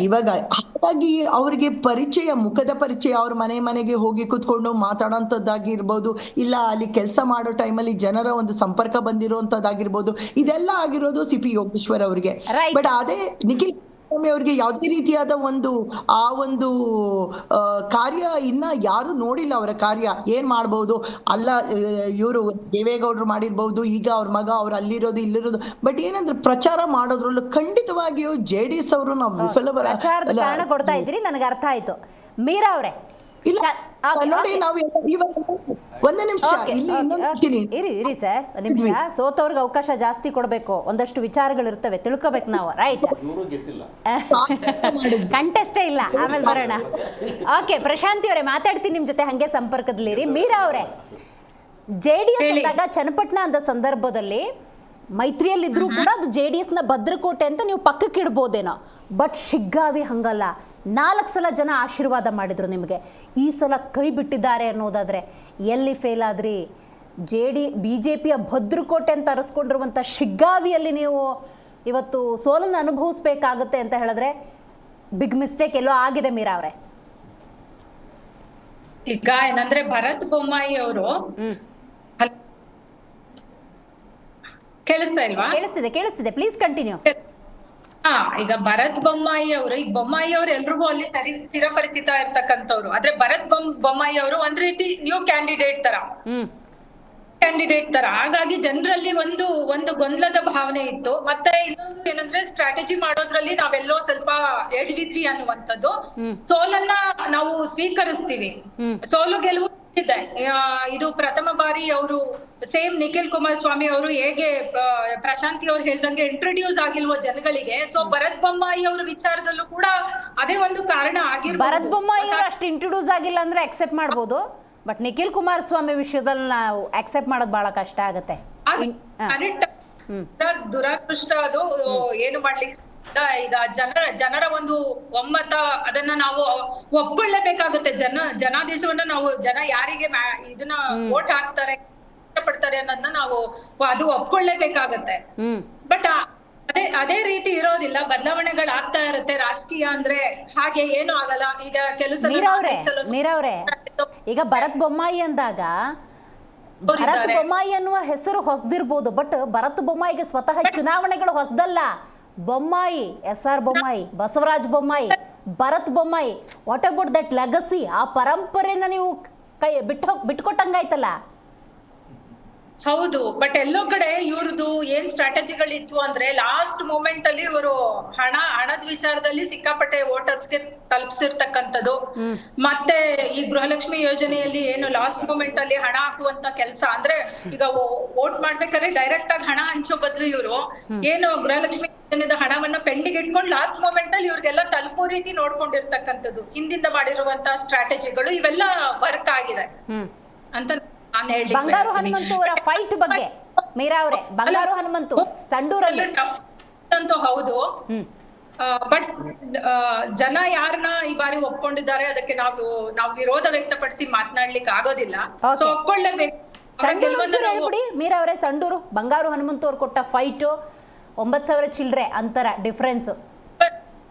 ಇವಾಗ ಹಾಗಾಗಿ ಅವ್ರಿಗೆ ಪರಿಚಯ, ಮುಖದ ಪರಿಚಯ, ಅವ್ರ ಮನೆಗೆ ಹೋಗಿ ಕೂತ್ಕೊಂಡು ಮಾತಾಡೋಂಥದ್ದಾಗಿರ್ಬೋದು, ಇಲ್ಲ ಅಲ್ಲಿ ಕೆಲಸ ಮಾಡೋ ಟೈಮಲ್ಲಿ ಜನರ ಒಂದು ಸಂಪರ್ಕ ಬಂದಿರುವಂತದ್ದಾಗಿರ್ಬೋದು, ಇದೆಲ್ಲ ಆಗಿರೋದು ಸಿ.ಪಿ. ಯೋಗೇಶ್ವರ್ ಅವ್ರಿಗೆ. ಬಟ್ ಅದೇ ನಿಖಿಲ್ ಕುಮಾರಸ್ವಾಮಿ ಅವ್ರಿಗೆ ಯಾವುದೇ ರೀತಿಯಾದ ಒಂದು ಕಾರ್ಯ ಇನ್ನ ಯಾರು ನೋಡಿಲ್ಲ. ಅವರ ಕಾರ್ಯ ಏನ್ ಮಾಡ್ಬಹುದು, ಅಲ್ಲ ಇವರು ದೇವೇಗೌಡರು ಮಾಡಿರ್ಬಹುದು, ಈಗ ಅವ್ರ ಮಗ ಅವ್ರು ಅಲ್ಲಿರೋದು ಇಲ್ಲಿರೋದು. ಬಟ್ ಏನಂದ್ರೆ ಪ್ರಚಾರ ಮಾಡೋದ್ರಲ್ಲೂ ಖಂಡಿತವಾಗಿಯೂ JDS ಅವರು ನಾವು ವಿಫಲವರ ಕಾರಣ ಕೊಡ್ತಾ ಇದ್ದೀರಿ, ನನಗೆ ಅರ್ಥ ಆಯ್ತು. ಮೀರಾ ಅವರೇ ಇಲ್ಲ ನೋಡಿ, ನಾವು ಒಂದೇ ನಿಮಿಷ ಇಲ್ಲಿ ಇರಿ ಸರ್, ಒಂದು ನಿಮಿಷ. ಸೋತವ್ರಿಗೆ ಅವಕಾಶ ಜಾಸ್ತಿ ಕೊಡಬೇಕು, ಒಂದಷ್ಟು ವಿಚಾರಗಳಿರ್ತವೆ, ತಿಳ್ಕೊಬೇಕು ನಾವು. ರೈಟ್, ಕಂಟೆಸ್ಟೇ ಇಲ್ಲ, ಆಮೇಲೆ ಬರೋಣ. ಓಕೆ, ಪ್ರಶಾಂತಿ ಅವರೇ ಮಾತಾಡ್ತೀನಿ ನಿಮ್ಮ ಜೊತೆ, ಹಂಗೆ ಸಂಪರ್ಕದಲ್ಲಿರಿ. ಮೀರಾ ಅವರೇ, JDS ಅಂದಾಗ ಚನ್ನಪಟ್ಟಣ ಅಂದ ಸಂದರ್ಭದಲ್ಲಿ ಮೈತ್ರಿಯಲ್ಲಿದ್ರೂ ಕೂಡ ಅದು JDSನ ಭದ್ರಕೋಟೆ ಅಂತ ನೀವು ಪಕ್ಕಕ್ಕೆ ಇಡ್ಬೋದೇನೋ. ಬಟ್ ಶಿಗ್ಗಾವಿ ಹಂಗಲ್ಲ, 4 ಸಲ ಜನ ಆಶೀರ್ವಾದ ಮಾಡಿದ್ರು ನಿಮಗೆ. ಈ ಸಲ ಕೈ ಬಿಟ್ಟಿದ್ದಾರೆ ಅನ್ನೋದಾದರೆ ಎಲ್ಲಿ ಫೇಲ್ ಆದ್ರಿ? BJPಯ ಭದ್ರಕೋಟೆ ಅಂತ ಅರಸ್ಕೊಂಡಿರುವಂಥ ಶಿಗ್ಗಾವಿಯಲ್ಲಿ ನೀವು ಇವತ್ತು ಸೋಲನ್ನು ಅನುಭವಿಸ್ಬೇಕಾಗುತ್ತೆ ಅಂತ ಹೇಳಿದ್ರೆ ಬಿಗ್ ಮಿಸ್ಟೇಕ್ ಎಲ್ಲೋ ಆಗಿದೆ ಮೀರಾ ಅವರೇ. ಈಗ ಏನಂದ್ರೆ ಭರತ್ ಬೊಮ್ಮಾಯಿ ಅವರು ಕೇಳಿಸ್ತಾ ಇಲ್ವಾ? ಕೇಳಿಸ್ತಿದೆ, ಪ್ಲೀಸ್ ಕಂಟಿನ್ಯೂ. ಈಗ ಭರತ್ ಬೊಮ್ಮಾಯಿ ಅವರು, ಈಗ ಬೊಮ್ಮಾಯಿ ಅವರು ಎಲ್ರಿಗೂ ಅಲ್ಲಿ ಚಿರಪರಿಚಿತ ಇರ್ತಕ್ಕಂಥವ್ರು. ಆದ್ರೆ ಭರತ್ ಬೊಮ್ಮಾಯಿ ಅವರು ಒಂದ್ ರೀತಿ ನ್ಯೂ ಕ್ಯಾಂಡಿಡೇಟ್ ತರ. ಕ್ಯಾಂಡಿಡೇಟ್ ತರ. ಹಾಗಾಗಿ ಜನರಲ್ಲಿ ಒಂದು ಗೊಂದಲದ ಭಾವನೆ ಇತ್ತು. ಮತ್ತೆ ಇನ್ನೊಂದು ಏನಂದ್ರೆ ಸ್ಟ್ರಾಟಜಿ ಮಾಡೋದ್ರಲ್ಲಿ ನಾವೆಲ್ಲೋ ಸ್ವಲ್ಪ ಎಡವಿದ್ವಿ ಅನ್ನುವಂಥದ್ದು. ಸೋಲನ್ನ ನಾವು ಸ್ವೀಕರಿಸ್ತೀವಿ, ಸೋಲು ಗೆಲುವು ಇದೆ. ಇದು ಪ್ರಥಮ ಬಾರಿ ಅವರು ಸೇಮ್ ನಿಖಿಲ್ ಕುಮಾರಸ್ವಾಮಿ ಅವರು ಹೇಗೆ ಪ್ರಶಾಂತಿ ಅವ್ರು ಹೇಳ್ದಂಗೆ ಇಂಟ್ರೊಡ್ಯೂಸ್ ಆಗಿಲ್ವೋ ಜನಗಳಿಗೆ, ಸೊ ಭರತ್ ಬೊಮ್ಮಾಯಿ ಅವರ ವಿಚಾರದಲ್ಲೂ ಕೂಡ ಅದೇ ಒಂದು ಕಾರಣ ಆಗಿರ್ಬೋದು. ಭರತ್ ಬೊಮ್ಮಾಯಿ ಅವರು ಅಷ್ಟು ಇಂಟ್ರೊಡ್ಯೂಸ್ ಆಗಿಲ್ಲ ಅಂದ್ರೆ ಅಕ್ಸೆಪ್ಟ್ ಮಾಡ್ಬೋದು, ಬಟ್ ನಿಖಿಲ್ ಕುಮಾರಸ್ವಾಮಿ ವಿಷಯದಲ್ಲಿ ನಾವು ಅಕ್ಸೆಪ್ಟ್ ಮಾಡೋದು ಬಹಳ ಕಷ್ಟ ಆಗುತ್ತೆ. ದುರದೃಷ್ಟ ಅದು. ಏನು ಮಾಡ್ಲಿಕ್ಕೆ ಈಗ ಜನರ ಒಂದು ಒಮ್ಮತ, ಅದನ್ನ ನಾವು ಒಪ್ಕೊಳ್ಳೇಬೇಕಾಗುತ್ತೆ. ಜನಾದೇಶವನ್ನ ನಾವು ಜನ ಯಾರಿಗೆ ಇದನ್ನ ವೋಟ್ ಹಾಕ್ತಾರೆ, ಇಷ್ಟಪಡ್ತಾರೆ ಅನ್ನೋದನ್ನ ನಾವು ಅದು ಒಪ್ಕೊಳ್ಳೇಬೇಕಾಗತ್ತೆ. ಬಟ್ ಅದೇ ರೀತಿ ಇರೋದಿಲ್ಲ, ಬದಲಾವಣೆಗಳಾಗ್ತಾ ಇರುತ್ತೆ. ರಾಜಕೀಯ ಅಂದ್ರೆ ಹಾಗೆ ಏನು ಆಗಲ್ಲ. ಈಗ ಕೆಲಸ ಮೀರವ್ರೆ, ಈಗ ಭರತ್ ಬೊಮ್ಮಾಯಿ ಅಂದಾಗ ಭರತ್ ಬೊಮ್ಮಾಯಿ ಅನ್ನುವ ಹೆಸರು ಹೊಸದಿರ್ಬೋದು, ಬಟ್ ಭರತ್ ಬೊಮ್ಮಾಯಿಗೆ ಸ್ವತಃ ಚುನಾವಣೆಗಳು ಹೊಸದಲ್ಲ. Bommai, SR Bommai, Basavaraj Bommai, Bharat Bommai, what about that legacy? ಆ ಪರಂಪರೆನ ನೀವು ಬಿಟ್ಕೊಟ್ಟಂಗಾಯ್ತಲ್ಲ. ಹೌದು, ಬಟ್ ಎಲ್ಲೋ ಕಡೆ ಇವ್ರದ್ದು ಏನ್ ಸ್ಟ್ರಾಟಜಿಗಳಿತ್ತು ಅಂದ್ರೆ ಲಾಸ್ಟ್ ಮೂಮೆಂಟ್ ಅಲ್ಲಿ ಇವರು ಹಣದ ವಿಚಾರದಲ್ಲಿ ಸಿಕ್ಕಾಪಟ್ಟೆ ವೋಟರ್ಸ್ಗೆ ತಲುಪಿಸಿರ್ತಕ್ಕಂಥದ್ದು. ಮತ್ತೆ ಈ ಗೃಹಲಕ್ಷ್ಮಿ ಯೋಜನೆಯಲ್ಲಿ ಏನು ಲಾಸ್ಟ್ ಮೂಮೆಂಟ್ ಅಲ್ಲಿ ಹಣ ಹಾಕುವಂತ ಕೆಲಸ ಅಂದ್ರೆ, ಈಗ ವೋಟ್ ಮಾಡ್ಬೇಕಾದ್ರೆ ಡೈರೆಕ್ಟ್ ಆಗಿ ಹಣ ಹಂಚೋ ಬದಲು ಇವರು ಏನು ಗೃಹಲಕ್ಷ್ಮಿ ಯೋಜನೆದ ಹಣವನ್ನ ಪೆಂಡಿಂಗ್ ಇಟ್ಕೊಂಡು ಲಾಸ್ಟ್ ಮೂಮೆಂಟ್ ಅಲ್ಲಿ ಇವ್ರಿಗೆಲ್ಲ ತಲುಪೋ ರೀತಿ ನೋಡ್ಕೊಂಡಿರ್ತಕ್ಕಂಥದ್ದು, ಹಿಂದಿಂದ ಮಾಡಿರುವಂತ ಸ್ಟ್ರಾಟಜಿಗಳು ಇವೆಲ್ಲ ವರ್ಕ್ ಆಗಿದೆ ಅಂತ ಬಂಗಾರು ಹನುಮಂತು ಅವರ ಫೈಟ್ ಬಗ್ಗೆ ಮೀರಾ ಅವರೇ, ಬಂಗಾರು ಹನುಮಂತು ಸಂಡೂರಲ್ಲಿ ಅಂತೂ ಹೌದು. ಬಟ್ ಜನ ಯಾರನ್ನ ಈ ಬಾರಿ ಒಪ್ಕೊಂಡಿದ್ದಾರೆ ಅದಕ್ಕೆ ನಾವು ವಿರೋಧ ವ್ಯಕ್ತಪಡಿಸಿ ಮಾತನಾಡ್ಲಿಕ್ಕೆ ಆಗೋದಿಲ್ಲ. ಸೊ ಒಪ್ಕೊಳ್ಳೇಬೇಕು. ಹೇಳ್ಬಿಡಿ ಮೀರಾ ಅವರೇ, ಸಂಡೂರು ಬಂಗಾರು ಹನುಮಂತು ಅವ್ರು ಕೊಟ್ಟ ಫೈಟು 9,000 ಚಿಲ್ಲರೆ ಅಂತರ ಡಿಫ್ರೆನ್ಸ್.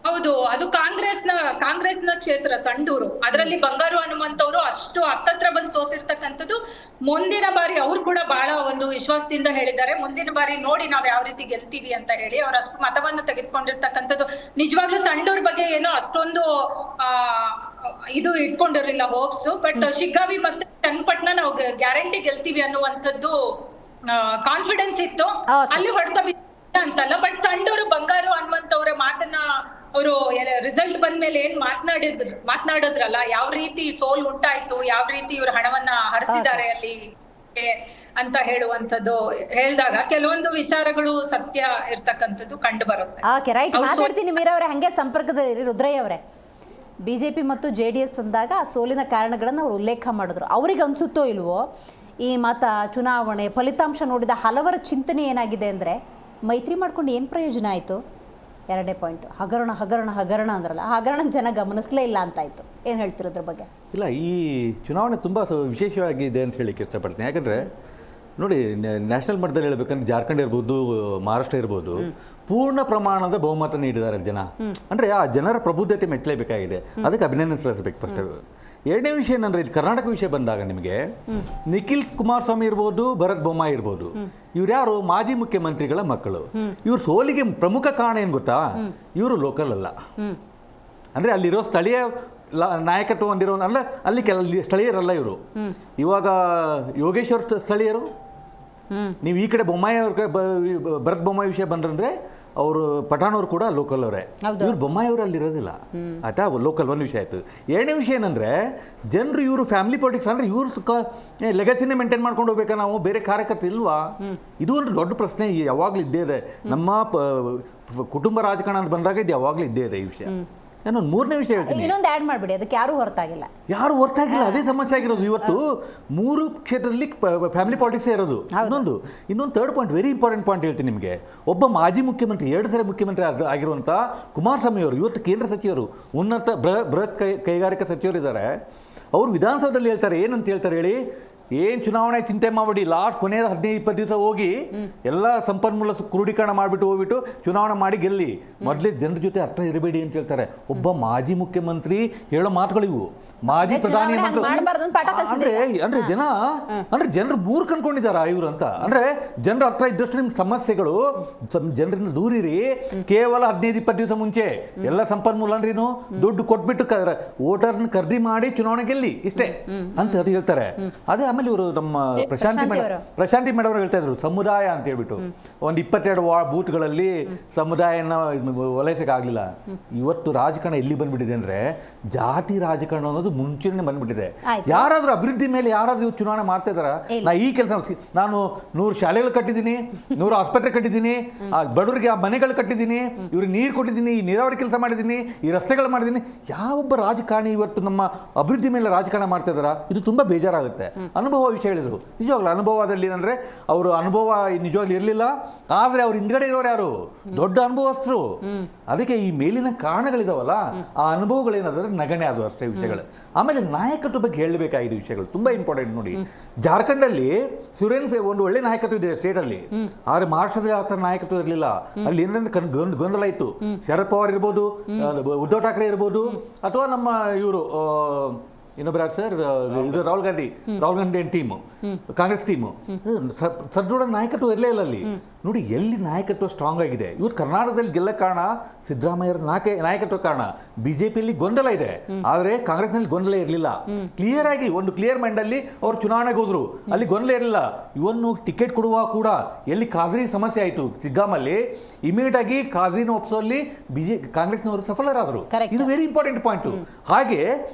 ಹೌದು, ಅದು ಕಾಂಗ್ರೆಸ್ನ ಕ್ಷೇತ್ರ ಸಂಡೂರು. ಅದರಲ್ಲಿ ಬಂಗಾರು ಹನುಮಂತ್ ಅವರು ಅಷ್ಟು ಹತ್ತತ್ರ ಬಂದು ಸೋತಿರ್ತಕ್ಕಂಥದ್ದು. ಮುಂದಿನ ಬಾರಿ ಅವ್ರು ಕೂಡ ಬಹಳ ಒಂದು ವಿಶ್ವಾಸದಿಂದ ಹೇಳಿದ್ದಾರೆ, ಮುಂದಿನ ಬಾರಿ ನೋಡಿ ನಾವ್ ಯಾವ ರೀತಿ ಗೆಲ್ತೀವಿ ಅಂತ ಹೇಳಿ ಅವ್ರು ಅಷ್ಟು ಮತವನ್ನ ತೆಗೆದುಕೊಂಡಿರ್ತಕ್ಕಂಥದ್ದು. ನಿಜವಾಗ್ಲೂ ಸಂಡೂರ್ ಬಗ್ಗೆ ಏನೋ ಅಷ್ಟೊಂದು ಇದು ಇಟ್ಕೊಂಡಿರ್ಲಿಲ್ಲ ಹೋಪ್ಸ್. ಬಟ್ ಶಿಗ್ಗಾವಿ ಮತ್ತೆ ಚನ್ನಪಟ್ಟಣ ನಾವು ಗ್ಯಾರಂಟಿ ಗೆಲ್ತೀವಿ ಅನ್ನುವಂಥದ್ದು ಕಾನ್ಫಿಡೆನ್ಸ್ ಇತ್ತು. ಅಲ್ಲಿ ಹೊಡೆತ ಅಂತಲ್ಲ, ಬಟ್ ಸಂಡೂರು ಬಂಗಾರು ಹನುಮಂತ್ ಅವರ ಮಾತನ್ನ ಅವರು ರಿಸಲ್ಟ್ ಬಂದ್ಮೇಲೆ ಏನ್ ಮಾತನಾಡಿದ್ರಲ್ಲ, ಯಾವ ರೀತಿ ಸೋಲ್ ಉಂಟಾಯ್ತು, ಯಾವ ರೀತಿ ಇವ್ರ ಹಣವನ್ನ ಹರಿಸಿದ್ದಾರೆ ಅಲ್ಲಿ ಅಂತ ಹೇಳುವಂತದ್ದು ಹೇಳಿದಾಗ ಕೆಲವೊಂದು ವಿಚಾರಗಳು ಸತ್ಯ ಇರ್ತಕ್ಕಂಥದ್ದು ಕಂಡು ಬರುತ್ತೆ. ಓಕೆ, ರೈಟ್, ಮಾತಾಡ್ತೀನಿ ಮೀರಾ ಅವರೇ, ಹಂಗೆ ಸಂಪರ್ಕದಲ್ಲಿ ರುದ್ರಯ್ಯ ಅವರೇ. BJP ಮತ್ತು JDS ಅಂದಾಗ ಆ ಸೋಲಿನ ಕಾರಣಗಳನ್ನು ಅವರು ಉಲ್ಲೇಖ ಮಾಡಿದ್ರು. ಅವ್ರಿಗೆ ಅನ್ಸುತ್ತೋ ಇಲ್ವೋ ಈ ಮತ ಚುನಾವಣೆ ಫಲಿತಾಂಶ ನೋಡಿದ ಹಲವರ ಚಿಂತನೆ ಏನಾಗಿದೆ ಅಂದರೆ, ಮೈತ್ರಿ ಮಾಡ್ಕೊಂಡು ಏನು ಪ್ರಯೋಜನ ಆಯಿತು? ಎರಡನೇ ಪಾಯಿಂಟ್, ಹಗರಣ ಅಂದ್ರಲ್ಲ, ಹಗರಣ ಜನ ಗಮನಿಸಲೇ ಇಲ್ಲ ಅಂತಾಯಿತು. ಏನು ಹೇಳ್ತಿರೋದ್ರ ಬಗ್ಗೆ? ಇಲ್ಲ, ಈ ಚುನಾವಣೆ ತುಂಬ ವಿಶೇಷವಾಗಿದೆ ಅಂತ ಹೇಳಿಕ್ಕೆ ಇಷ್ಟಪಡ್ತೀನಿ. ಯಾಕಂದರೆ ನೋಡಿ, ನ್ಯಾಷನಲ್ ಮಟ್ಟದಲ್ಲಿ ಹೇಳ್ಬೇಕಂದ್ರೆ ಜಾರ್ಖಂಡ್ ಇರ್ಬೋದು, ಮಹಾರಾಷ್ಟ್ರ ಇರ್ಬೋದು, ಪೂರ್ಣ ಪ್ರಮಾಣದ ಬಹುಮತ ನೀಡಿದ್ದಾರೆ ಜನ. ಅಂದರೆ ಆ ಜನರ ಪ್ರಬುದ್ಧತೆ ಮೆಚ್ಚಲೇಬೇಕಾಗಿದೆ, ಅದಕ್ಕೆ ಅಭಿನಂದಿಸಲೇಬೇಕು ಫಸ್ಟ್. ಎರಡನೇ ವಿಷಯ ಏನಂದರೆ, ಇಲ್ಲಿ ಕರ್ನಾಟಕ ವಿಷಯ ಬಂದಾಗ ನಿಮಗೆ ನಿಖಿಲ್ ಕುಮಾರಸ್ವಾಮಿ ಇರ್ಬೋದು, ಭರತ್ ಬೊಮ್ಮಾಯಿ ಇರ್ಬೋದು, ಇವ್ರು ಯಾರು ಮಾಜಿ ಮುಖ್ಯಮಂತ್ರಿಗಳ ಮಕ್ಕಳು. ಇವ್ರ ಸೋಲಿಗೆ ಪ್ರಮುಖ ಕಾರಣ ಏನು ಗೊತ್ತಾ? ಇವರು ಲೋಕಲ್ ಅಲ್ಲ. ಅಂದರೆ ಅಲ್ಲಿರೋ ಸ್ಥಳೀಯ ನಾಯಕತ್ವ ಹೊಂದಿರೋ ಅಲ್ಲ, ಅಲ್ಲಿ ಸ್ಥಳೀಯರಲ್ಲ ಇವರು. ಇವಾಗ ಯೋಗೇಶ್ವರ್ ಸ್ಥಳೀಯರು. ನೀವು ಈ ಕಡೆ ಬೊಮ್ಮಾಯಿ ಅವ್ರ ಭರತ್ ಬೊಮ್ಮಾಯಿ ವಿಷಯ ಬಂದ್ರೆ ಅವರು ಪಠಾಣವ್ರು ಕೂಡ ಲೋಕಲ್ ಅವರೇ. ಇವ್ರು ಬೊಮ್ಮಾಯಿ ಅವರು ಅಲ್ಲಿ ಇರೋದಿಲ್ಲ ಆಯ್ತಾ. ಲೋಕಲ್ ಒಂದು ವಿಷಯ ಆಯಿತು. ಎರಡನೇ ವಿಷಯ ಏನಂದರೆ, ಜನರು ಇವರು ಫ್ಯಾಮಿಲಿ ಪಾಲಿಟಿಕ್ಸ್ ಅಂದರೆ ಇವ್ರು ಲೆಗಸಿನೇ ಮೇಂಟೈನ್ ಮಾಡ್ಕೊಂಡು ಹೋಗ್ಬೇಕಾ, ನಾವು ಬೇರೆ ಕಾರ್ಯಕರ್ತರು ಇಲ್ವಾ? ಇದು ಒಂದು ದೊಡ್ಡ ಪ್ರಶ್ನೆ ಯಾವಾಗಲೂ ಇದ್ದೇ ಇದೆ. ನಮ್ಮ ಕುಟುಂಬ ರಾಜಕಾರಣ ಅಂತ ಬಂದಾಗ ಇದು ಯಾವಾಗಲೂ ಇದ್ದೇ ಇದೆ ಈ ವಿಷಯ. ನಾನೊಂದು ಮೂರನೇ ವಿಷಯ ಹೇಳ್ತೀನಿ, ಇನ್ನೊಂದು ಆ್ಯಡ್ ಮಾಡಿಬಿಡಿ, ಅದಕ್ಕೆ ಯಾರೂ ಹೊರತಾಗಿಲ್ಲ. ಅದೇ ಸಮಸ್ಯೆ ಆಗಿರೋದು. ಇವತ್ತು 3 ಕ್ಷೇತ್ರದಲ್ಲಿ ಫ್ಯಾಮಿಲಿ ಪಾಲಿಟಿಕ್ಸೇ ಇರೋದು. ಇನ್ನೊಂದು third point, very important point ಹೇಳ್ತೀನಿ ನಿಮಗೆ. ಒಬ್ಬ ಮಾಜಿ ಮುಖ್ಯಮಂತ್ರಿ, 2 ಸರಿ ಮುಖ್ಯಮಂತ್ರಿ ಆಗಿರುವಂಥ ಕುಮಾರಸ್ವಾಮಿ ಅವರು ಇವತ್ತು ಕೇಂದ್ರ ಸಚಿವರು, ಉನ್ನತ ಬೃಹತ್ ಕೈಗಾರಿಕಾ ಸಚಿವರು ಇದ್ದಾರೆ. ಅವರು ವಿಧಾನಸೌಧದಲ್ಲಿ ಹೇಳ್ತಾರೆ, ಏನಂತ ಹೇಳ್ತಾರೆ ಹೇಳಿ? ಏನು ಚುನಾವಣೆ ಚಿಂತೆ ಮಾಡಬೇಡಿ, ಲಾಸ್ಟ್ ಕೊನೆಯ 15-20 ದಿವಸ ಹೋಗಿ ಎಲ್ಲ ಸಂಪನ್ಮೂಲ ಕ್ರೋಢೀಕರಣ ಮಾಡಿಬಿಟ್ಟು ಹೋಗ್ಬಿಟ್ಟು ಚುನಾವಣೆ ಮಾಡಿ ಗೆಲ್ಲಿ, ಮೊದಲೇ ಜನರ ಜೊತೆ ಹತ್ರ ಇರಬೇಡಿ ಅಂತ ಹೇಳ್ತಾರೆ. ಒಬ್ಬ ಮಾಜಿ ಮುಖ್ಯಮಂತ್ರಿ ಹೇಳೋ ಮಾತುಗಳಿವು. ಮಾಜಿ ಪ್ರಧಾನಿ ಚುನಾವಣೆ ಹಂಗ್ ಮಾಡ್ಬಾರ್ದು ಅಂತ ಪಾಠ ಅಂದ್ರೆ ಕಲಿಸಿದ್ದೀರಾ? ಅಂದ್ರೆ ಜನರು ಮೂರ್ಖ ಅನ್ಕೊಂಡಿದಾರ ಇವ್ರು ಅಂತ. ಅಂದ್ರೆ ಜನರ ಹತ್ರ ಇದ್ದಷ್ಟು ನಿಮ್ ಸಮಸ್ಯೆಗಳು ಜನರಿಂದ ದೂರಿರಿ. ಕೇವಲ 15-20 ದಿವಸ ಮುಂಚೆ ಎಲ್ಲ ಸಂಪನ್ಮೂಲ ಅಂದ್ರೇನು, ದುಡ್ಡು ಕೊಟ್ಬಿಟ್ಟು ವೋಟರ್ನ ಖರೀದಿ ಮಾಡಿ ಚುನಾವಣೆ ಗೆಲ್ಲಿ ಇಷ್ಟೇ ಅಂತ ಹೇಳ್ತಾರೆ. ಅದೇ ಆಮೇಲೆ ಇವರು ನಮ್ಮ ಪ್ರಶಾಂತಿ ಮೇಡಮ್ ಅವರು ಹೇಳ್ತಾ ಇದ್ರು ಸಮುದಾಯ ಅಂತ ಹೇಳ್ಬಿಟ್ಟು ಒಂದು 22 ಬೂತ್ಗಳಲ್ಲಿ ಸಮುದಾಯನ ಓಲೈಸಕ್ಕೆ ಆಗ್ಲಿಲ್ಲ. ಇವತ್ತು ರಾಜಕಾರಣ ಎಲ್ಲಿ ಬಂದ್ಬಿಟ್ಟಿದೆ ಅಂದ್ರೆ ಜಾತಿ ರಾಜಕಾರಣ ಅನ್ನೋದು ಮುಂಚೆನೆ ಬಂದ್ಬಿಟ್ಟಿದೆ. ಯಾರಾದ್ರೂ ಅಭಿವೃದ್ಧಿ ಮೇಲೆ ಯಾರಾದ್ರೂ ಚುನಾವಣೆ ಮಾಡ್ತಾ ಇದಾರ? ನಾ ಈ ಕೆಲಸ ನಾನು 100 ಶಾಲೆಗಳು ಕಟ್ಟಿದ್ದೀನಿ, 100 ಆಸ್ಪತ್ರೆ ಕಟ್ಟಿದ್ದೀನಿ, ಬಡವರಿಗೆ ಆ ಮನೆಗಳು ಕಟ್ಟಿದ್ದೀನಿ, ಇವ್ರಿಗೆ ನೀರು ಕೊಟ್ಟಿದ್ದೀನಿ, ಈ ನೀರಾವರಿ ಕೆಲಸ ಮಾಡಿದ್ದೀನಿ, ಈ ರಸ್ತೆಗಳು ಮಾಡಿದ್ದೀನಿ. ಯಾವೊಬ್ಬ ರಾಜಕಾರಣಿ ಇವತ್ತು ನಮ್ಮ ಅಭಿವೃದ್ಧಿ ಮೇಲೆ ರಾಜಕಾರಣ ಮಾಡ್ತಾ ಇದಾರ? ಇದು ತುಂಬಾ ಬೇಜಾರಾಗುತ್ತೆ. ಅನುಭವ ವಿಷಯ ಹೇಳಿದ್ರು. ನಿಜವಾಗ್ಲೂ ಅನುಭವದಲ್ಲಿ ಏನಂದ್ರೆ ಅವರು ಅನುಭವ ನಿಜವಾಗ್ಲೂ ಇರಲಿಲ್ಲ, ಆದ್ರೆ ಅವ್ರ ಹಿಂದ್ಗಡೆ ಇರೋರು ಯಾರು ದೊಡ್ಡ ಅನುಭವಸ್ಥರು. ಅದಕ್ಕೆ ಈ ಮೇಲಿನ ಕಾರಣಗಳಿದಾವಲ್ಲ, ಆ ಅನುಭವಗಳೇನಾದ್ರೆ ನಗಣೆ ಅದು ಅಷ್ಟೇ ವಿಷಯಗಳು. ಆಮೇಲೆ ನಾಯಕತ್ವ ಬಗ್ಗೆ ಹೇಳಬೇಕಾಗಿದೆ ವಿಷಯಗಳು ತುಂಬಾ ಇಂಪಾರ್ಟೆಂಟ್. ನೋಡಿ, ಜಾರ್ಖಂಡ್ ಅಲ್ಲಿ ಸುರೇನ್ ಒಂದು ಒಳ್ಳೆ ನಾಯಕತ್ವ ಇದೆ ಸ್ಟೇಟ್ ಅಲ್ಲಿ, ಆದ್ರೆ ಮಹಾರಾಷ್ಟ್ರದಲ್ಲಿ ಆ ಥರ ನಾಯಕತ್ವ ಇರಲಿಲ್ಲ. ಅಲ್ಲಿ ಏನಂದ್ರೆ ಗೊಂದಲ ಇತ್ತು. ಶರದ್ ಪವಾರ್ ಇರ್ಬೋದು, ಉದ್ಧವ್ ಠಾಕ್ರೆ ಇರ್ಬೋದು, ಅಥವಾ ನಮ್ಮ ಇವರು ಇನ್ನೊಬ್ಬರ ಸರ್ ಇದು ರಾಹುಲ್ ಗಾಂಧಿ ಟೀಮು, ಕಾಂಗ್ರೆಸ್ ಟೀಮು, ಸದೃಢ ನಾಯಕತ್ವ ಇರಲೇ ಇಲ್ಲ ಅಲ್ಲಿ. ನೋಡಿ ಎಲ್ಲಿ ನಾಯಕತ್ವ ಸ್ಟ್ರಾಂಗ್ ಆಗಿದೆ. ಇವ್ರು ಕರ್ನಾಟಕದಲ್ಲಿ ಗೆಲ್ಲ ಕಾರಣ ಸಿದ್ದರಾಮಯ್ಯರ ನಾಯಕತ್ವ ಕಾರಣ. ಬಿಜೆಪಿಯಲ್ಲಿ ಗೊಂದಲ ಇದೆ, ಆದ್ರೆ ಕಾಂಗ್ರೆಸ್ನಲ್ಲಿ ಗೊಂದಲ ಇರಲಿಲ್ಲ. ಕ್ಲಿಯರ್ ಆಗಿ ಒಂದು ಕ್ಲಿಯರ್ ಮೈಂಡ್ ಅಲ್ಲಿ ಅವ್ರು ಚುನಾವಣೆಗೆ ಹೋದ್ರು, ಅಲ್ಲಿ ಗೊಂದಲ ಇರಲಿಲ್ಲ. ಇವನ್ನು ಟಿಕೆಟ್ ಕೊಡುವಾಗ ಕೂಡ ಎಲ್ಲಿ ಖಾದ್ರಿ ಸಮಸ್ಯೆ ಆಯಿತು ಸಿಗ್ಗಾಮಲ್ಲಿ, ಇಮಿಡಿಯೇಟ್ ಆಗಿ ಖಾದ್ರಿನ ಒಪ್ಪಿಸೋಲ್ಲಿ ಕಾಂಗ್ರೆಸ್ನವರು ಸಫಲರಾದರು. ಇದು ವೆರಿ ಇಂಪಾರ್ಟೆಂಟ್ ಪಾಯಿಂಟ್. ಹಾಗೆ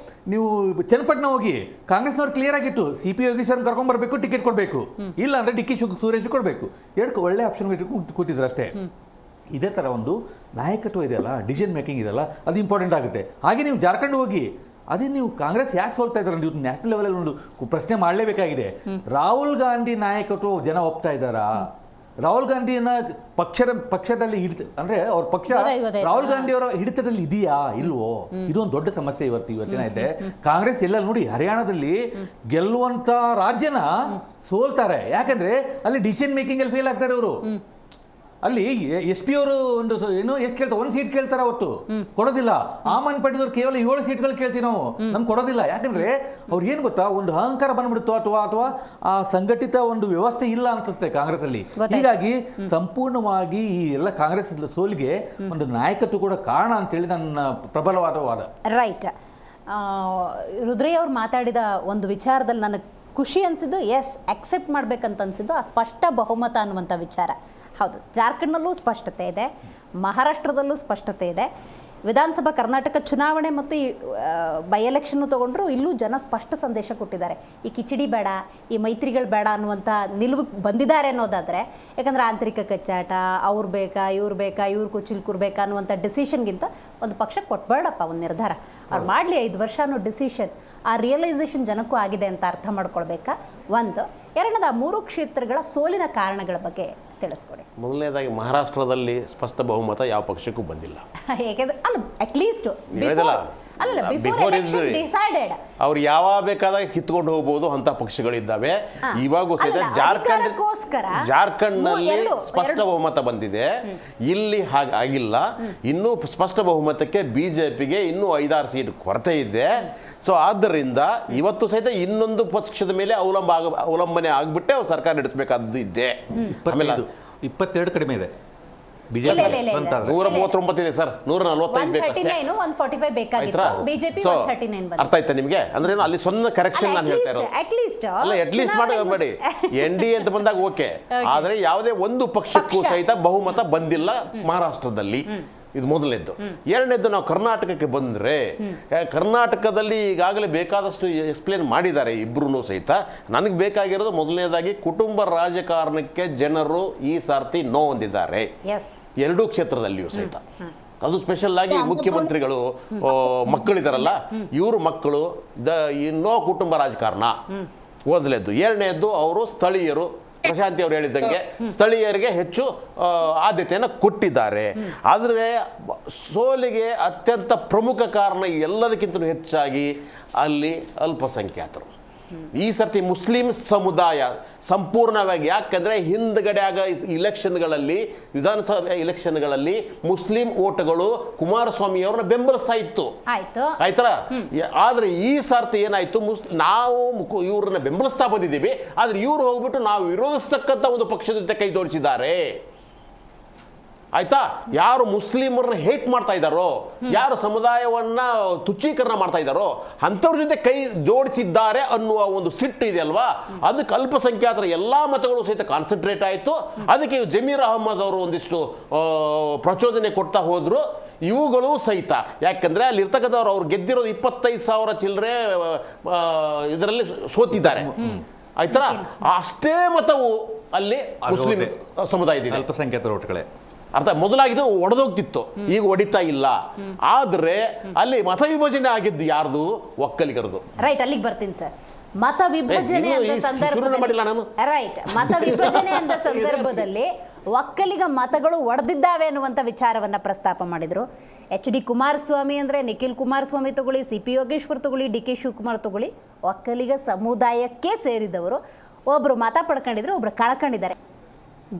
ನೀವು ಚನ್ನಪಟ್ಟಣ ಹೋಗಿ ಕಾಂಗ್ರೆಸ್ನವ್ರು ಕ್ಲಿಯರ್ ಆಗಿತ್ತು, CP ಯೋಗೇಶ್ವರನ್ ಕರ್ಕೊಂಡ್ ಬರ್ಬೇಕು, ಟಿಕೆಟ್ ಕೊಡಬೇಕು, ಇಲ್ಲ ಅಂದ್ರೆ ಡಿ ಕೆ ಸುರೇಶ್ ಕೊಡಬೇಕು. ಎರಡು ಒಳ್ಳೆ ಆಪ್ಷನ್ ಕೂತಿದ್ರು ಅಷ್ಟೇ. ಇದೇ ತರ ಒಂದು ನಾಯಕತ್ವ ಇದೆಯಲ್ಲ, ಡಿಸಿಷನ್ ಮೇಕಿಂಗ್ ಇದೆಯಲ್ಲ, ಅದು ಇಂಪಾರ್ಟೆಂಟ್ ಆಗುತ್ತೆ. ಹಾಗೆ ನೀವು ಜಾರ್ಖಂಡ್ ಹೋಗಿ, ಅದೇ ನೀವು ಕಾಂಗ್ರೆಸ್ ಯಾಕೆ ಸೋಲ್ತಾ ಇದ್ದಾರೆ ನೀವು ನ್ಯಾಷನಲ್ ಲೆವೆಲ್ ಒಂದು ಪ್ರಶ್ನೆ ಮಾಡಲೇಬೇಕಾಗಿದೆ. ರಾಹುಲ್ ಗಾಂಧಿ ನಾಯಕತ್ವ ಜನ ಒಪ್ತಾ ಇದ್ದಾರಾ? ರಾಹುಲ್ ಗಾಂಧಿಯನ್ನ ಪಕ್ಷದಲ್ಲಿ ಅಂದ್ರೆ ಅವ್ರ ಪಕ್ಷ ರಾಹುಲ್ ಗಾಂಧಿ ಅವರ ಹಿಡಿತದಲ್ಲಿ ಇದೆಯಾ ಇಲ್ವೋ? ಇದೊಂದು ದೊಡ್ಡ ಸಮಸ್ಯೆ ಇವತ್ತಿನ ಇದೆ. ಕಾಂಗ್ರೆಸ್ ಎಲ್ಲ ನೋಡಿ ಹರಿಯಾಣದಲ್ಲಿ ಗೆಲ್ಲುವಂತ ರಾಜ್ಯನ ಸೋಲ್ತಾರೆ. ಯಾಕಂದ್ರೆ ಅಲ್ಲಿ ಡಿಸಿಷನ್ ಮೇಕಿಂಗ್ ಅಲ್ಲಿ ಫೇಲ್ ಆಗ್ತಾರೆ ಅವರು. ಅಲ್ಲಿ SP ಅವರು ಒಂದು ಎಷ್ಟು ಕೇಳ್ತಾರೆ, 1 ಸೀಟ್ ಕೇಳ್ತಾರೆ, ಅವತ್ತು ಕೊಡೋದಿಲ್ಲ. ಆಮನ್ ಪಟ್ಟಿದವ್ರು ಕೇವಲ 7 ಸೀಟ್ಗಳು ಕೇಳ್ತೀವಿ ನಾವು, ನಮ್ಗೆ ಕೊಡೋದಿಲ್ಲ. ಯಾಕಂದ್ರೆ ಅವ್ರು ಏನ್ ಗೊತ್ತಾ, ಒಂದು ಅಹಂಕಾರ ಬಂದ್ಬಿಡುತ್ತೋ ಅಥವಾ ಆ ಸಂಘಟಿತ ಒಂದು ವ್ಯವಸ್ಥೆ ಇಲ್ಲ ಅನ್ಸುತ್ತೆ ಕಾಂಗ್ರೆಸ್ ಅಲ್ಲಿ. ಹೀಗಾಗಿ ಸಂಪೂರ್ಣವಾಗಿ ಈ ಎಲ್ಲ ಕಾಂಗ್ರೆಸ್ ಸೋಲಿಗೆ ಒಂದು ನಾಯಕತ್ವ ಕೂಡ ಕಾರಣ ಅಂತೇಳಿ ನನ್ನ ಪ್ರಬಲವಾದ ವಾದ. ರೈಟ್. ರುದ್ರಯ್ಯ ಅವ್ರು ಮಾತಾಡಿದ ಒಂದು ವಿಚಾರದಲ್ಲಿ ನನಗೆ ಖುಷಿ ಅನಿಸಿದ್ದು, ಅಕ್ಸೆಪ್ಟ್ ಮಾಡ್ಬೇಕಂತ ಅನಿಸಿದ್ದು ಆ ಸ್ಪಷ್ಟ ಬಹುಮತ ಅನ್ನುವಂಥ ವಿಚಾರ. ಹೌದು, ಜಾರ್ಖಂಡ್ನಲ್ಲೂ ಸ್ಪಷ್ಟತೆ ಇದೆ, ಮಹಾರಾಷ್ಟ್ರದಲ್ಲೂ ಸ್ಪಷ್ಟತೆ ಇದೆ. ವಿಧಾನಸಭಾ ಕರ್ನಾಟಕ ಚುನಾವಣೆ ಮತ್ತು ಈ ಬೈ ಎಲೆಕ್ಷನ್ನು ತೊಗೊಂಡ್ರು, ಇಲ್ಲೂ ಜನ ಸ್ಪಷ್ಟ ಸಂದೇಶ ಕೊಟ್ಟಿದ್ದಾರೆ. ಈ ಕಿಚಡಿ ಬೇಡ, ಈ ಮೈತ್ರಿಗಳು ಬೇಡ ಅನ್ನುವಂಥ ನಿಲುವು ಬಂದಿದ್ದಾರೆ ಅನ್ನೋದಾದರೆ. ಯಾಕಂದರೆ ಆಂತರಿಕ ಕಚ್ಚಾಟ, ಅವ್ರು ಬೇಕಾ ಇವ್ರು ಕುಚಿಲ್ ಕೂರ್ಬೇಕಾ ಅನ್ನುವಂಥ ಡಿಸಿಷನ್ಗಿಂತ ಒಂದು ಪಕ್ಷ ಕೊಟ್ಬೇಡಪ್ಪ ಒಂದು ನಿರ್ಧಾರ, ಅವ್ರು ಮಾಡಲಿ 5 ವರ್ಷ ಅನ್ನೋ ಡಿಸಿಷನ್, ಆ ರಿಯಲೈಸೇಷನ್ ಜನಕ್ಕೂ ಆಗಿದೆ ಅಂತ ಅರ್ಥ ಮಾಡ್ಕೊಳ್ಬೇಕಾ ಒಂದು. ಎರಡನೇದು, ಆ 3 ಕ್ಷೇತ್ರಗಳ ಸೋಲಿನ ಕಾರಣಗಳ ಬಗ್ಗೆ ತಿಳಿಸ್ಕೊಡಿ. ಮೊದಲನೇದಾಗಿ ಮಹಾರಾಷ್ಟ್ರದಲ್ಲಿ ಸ್ಪಷ್ಟ ಬಹುಮತ ಯಾವ ಪಕ್ಷಕ್ಕೂ ಬಂದಿಲ್ಲ. ಅಟ್ಲೀಸ್ಟ್ ಅವ್ರು ಯಾವಾಗ ಬೇಕಾದಾಗ ಕಿತ್ಕೊಂಡು ಹೋಗ್ಬೋದು ಅಂತ ಪಕ್ಷಗಳಿದ್ದಾವೆ. ಇವಾಗೂ ಸಹಿತ ಜಾರ್ಖಂಡ್ನಲ್ಲಿ ಸ್ಪಷ್ಟ ಬಹುಮತ ಬಂದಿದೆ, ಇಲ್ಲಿ ಹಾಗಾಗಿಲ್ಲ. ಇನ್ನೂ ಸ್ಪಷ್ಟ ಬಹುಮತಕ್ಕೆ ಬಿಜೆಪಿಗೆ ಇನ್ನೂ 5-6 ಸೀಟ್ ಕೊರತೆ ಇದೆ. ಸೊ ಆದ್ದರಿಂದ ಇವತ್ತು ಸಹಿತ ಇನ್ನೊಂದು ಪಕ್ಷದ ಮೇಲೆ ಅವಲಂಬನೆ ಆಗ್ಬಿಟ್ಟೆ ಅವ್ರು ಸರ್ಕಾರ ನಡೆಸಬೇಕಾದ್ದು ಇದೆ. 22 ಕಡಿಮೆ ಇದೆ, 139 ಇದೆ ಸರ್, 145 ಅರ್ಥ ಆಯ್ತಾ ನಿಮ್ಗೆ? ಅಂದ್ರೆ ಅಲ್ಲಿ ಸೊನ್ನ ಕರೆಕ್ಷನ್ ನಾನು ಹೇಳ್ತಾ ಇರೋದು. ಅಲ್ಲ, ಅಟ್ಲೀಸ್ಟ್ ಮಾಡಬೇಡಿ. NDA ಅಂತ ಬಂದಾಗ ಓಕೆ, ಆದ್ರೆ ಯಾವುದೇ ಒಂದು ಪಕ್ಷಕ್ಕೂ ಸಹಿತ ಬಹುಮತ ಬಂದಿಲ್ಲ ಮಹಾರಾಷ್ಟ್ರದಲ್ಲಿ. ಇದು ಮೊದಲನೇದ್ದು. ಎರಡನೇದ್ದು, ನಾವು ಕರ್ನಾಟಕಕ್ಕೆ ಬಂದ್ರೆ ಕರ್ನಾಟಕದಲ್ಲಿ ಈಗಾಗಲೇ ಬೇಕಾದಷ್ಟು ಎಕ್ಸ್ಪ್ಲೇನ್ ಮಾಡಿದ್ದಾರೆ ಇಬ್ರು ಸಹಿತ. ನನಗೆ ಬೇಕಾಗಿರೋದು ಮೊದಲನೇದಾಗಿ ಕುಟುಂಬ ರಾಜಕಾರಣಕ್ಕೆ ಜನರು ಈ ಸಾರ್ತಿ ನೋ ಹೊಂದಿದ್ದಾರೆ 2 ಕ್ಷೇತ್ರದಲ್ಲಿಯೂ ಸಹಿತ. ಅದು ಸ್ಪೆಷಲ್ ಆಗಿ ಮುಖ್ಯಮಂತ್ರಿಗಳು ಮಕ್ಕಳಿದಾರಲ್ಲ, ಇವರು ಮಕ್ಕಳು ನೋ ಕುಟುಂಬ ರಾಜಕಾರಣ ಮೊದಲನೇದ್ದು. ಎರಡನೇದ್ದು, ಅವರು ಸ್ಥಳೀಯರು, ಪ್ರಶಾಂತಿ ಅವರು ಹೇಳಿದಂಗೆ ಸ್ಥಳೀಯರಿಗೆ ಹೆಚ್ಚು ಆದ್ಯತೆಯನ್ನು ಕೊಟ್ಟಿದ್ದಾರೆ. ಆದರೆ ಸೋಲಿಗೆ ಅತ್ಯಂತ ಪ್ರಮುಖ ಕಾರಣ ಎಲ್ಲದಕ್ಕಿಂತ ಹೆಚ್ಚಾಗಿ ಅಲ್ಲಿ ಅಲ್ಪಸಂಖ್ಯಾತರು. ಈ ಸರ್ತಿ ಮುಸ್ಲಿಂ ಸಮುದಾಯ ಸಂಪೂರ್ಣವಾಗಿ, ಯಾಕಂದ್ರೆ ಹಿಂದ್ಗಡೆ ಆಗ ಇಲೆಕ್ಷನ್ಗಳಲ್ಲಿ, ವಿಧಾನಸಭೆ ಇಲೆಕ್ಷನ್ಗಳಲ್ಲಿ ಮುಸ್ಲಿಂ ಓಟ್ಗಳು ಕುಮಾರಸ್ವಾಮಿ ಅವರನ್ನ ಬೆಂಬಲಿಸ್ತಾ ಇತ್ತು. ಆಯ್ತು. ಆಯ್ತಲ್ಲ. ಆದ್ರೆ ಈ ಸರ್ತಿ ಏನಾಯ್ತು, ನಾವು ಇವ್ರನ್ನ ಬೆಂಬಲಿಸ್ತಾ ಬಂದಿದ್ದೀವಿ, ಆದ್ರೆ ಇವ್ರು ಹೋಗ್ಬಿಟ್ಟು ನಾವು ವಿರೋಧಿಸ್ತಕ್ಕಂಥ ಒಂದು ಪಕ್ಷದ ಜೊತೆ ಕೈ ಜೋಡಿಸಿದ್ದಾರೆ. ಆಯ್ತಾ. ಯಾರು ಮುಸ್ಲಿಮರನ್ನ ಹೇಟ್ ಮಾಡ್ತಾ ಇದ್ದಾರೋ, ಯಾರು ಸಮುದಾಯವನ್ನ ತುಚ್ಛೀಕರಣ ಮಾಡ್ತಾ ಇದ್ದಾರೋ ಅಂಥವ್ರ ಜೊತೆ ಕೈ ಜೋಡಿಸಿದ್ದಾರೆ ಅನ್ನುವ ಒಂದು ಸಿಟ್ಟು ಇದೆ ಅಲ್ವಾ, ಅದಕ್ಕೆ ಅಲ್ಪಸಂಖ್ಯಾತರ ಎಲ್ಲಾ ಮತಗಳು ಸಹಿತ ಕಾನ್ಸಂಟ್ರೇಟ್ ಆಯಿತು. ಅದಕ್ಕೆ ಜಮೀರ್ ಅಹಮ್ಮದ್ ಅವರು ಒಂದಿಷ್ಟು ಪ್ರಚೋದನೆ ಕೊಡ್ತಾ ಹೋದ್ರು. ಇವುಗಳು ಸಹಿತ, ಯಾಕಂದ್ರೆ ಅಲ್ಲಿ ಇರ್ತಕ್ಕಂಥವ್ರು ಅವ್ರು ಗೆದ್ದಿರೋದು 25,000 ಚಿಲ್ಲರೆ ಇದರಲ್ಲಿ ಸೋತಿದ್ದಾರೆ. ಆಯ್ತಾ. ಅಷ್ಟೇ ಮತವು ಅಲ್ಲಿ ಮುಸ್ಲಿಂ ಸಮುದಾಯದ ಅಲ್ಪಸಂಖ್ಯಾತರ ಓಟ್ಗಳೇ. ಅರ್ಥ. ಮೊದಲಾಗಿದ್ದು ಒಡೆದೋಗ್ತಿತ್ತು, ಈಗ ಹೊಡಿತಾ ಇಲ್ಲ. ಆದ್ರೆ ಅಲ್ಲಿ ಮತ ವಿಭಜನೆ ಆಗಿದ್ದು ಯಾರ್ದು? ಒಕ್ಕಲಿಗರದು. ರೈಟ್, ಅಲ್ಲಿಗೆ ಬರ್ತೀನಿ ಸರ್. ಮತ ವಿಭಜನೆ ಅಂದ ಸಂದರ್ಭದಲ್ಲಿ, ರೈಟ್, ಮತ ವಿಭಜನೆ ಅಂದ ಸಂದರ್ಭದಲ್ಲಿ ಒಕ್ಕಲಿಗ ಮತಗಳು ಒಡೆದಿದ್ದಾವೆ ಅನ್ನುವಂಥ ವಿಚಾರವನ್ನ ಪ್ರಸ್ತಾಪ ಮಾಡಿದ್ರು. HD ಕುಮಾರಸ್ವಾಮಿ ಅಂದ್ರೆ ನಿಖಿಲ್ ಕುಮಾರಸ್ವಾಮಿ ತಗೊಳ್ಳಿ, CP ಯೋಗೇಶ್ವರ್ ತಗೊಳ್ಳಿ, DK ಶಿವಕುಮಾರ್ ತಗೊಳ್ಳಿ, ಒಕ್ಕಲಿಗ ಸಮುದಾಯಕ್ಕೆ ಸೇರಿದವರು. ಒಬ್ರು ಮತ ಪಡ್ಕೊಂಡಿದ್ರು, ಒಬ್ರು ಕಳ್ಕೊಂಡಿದ್ದಾರೆ.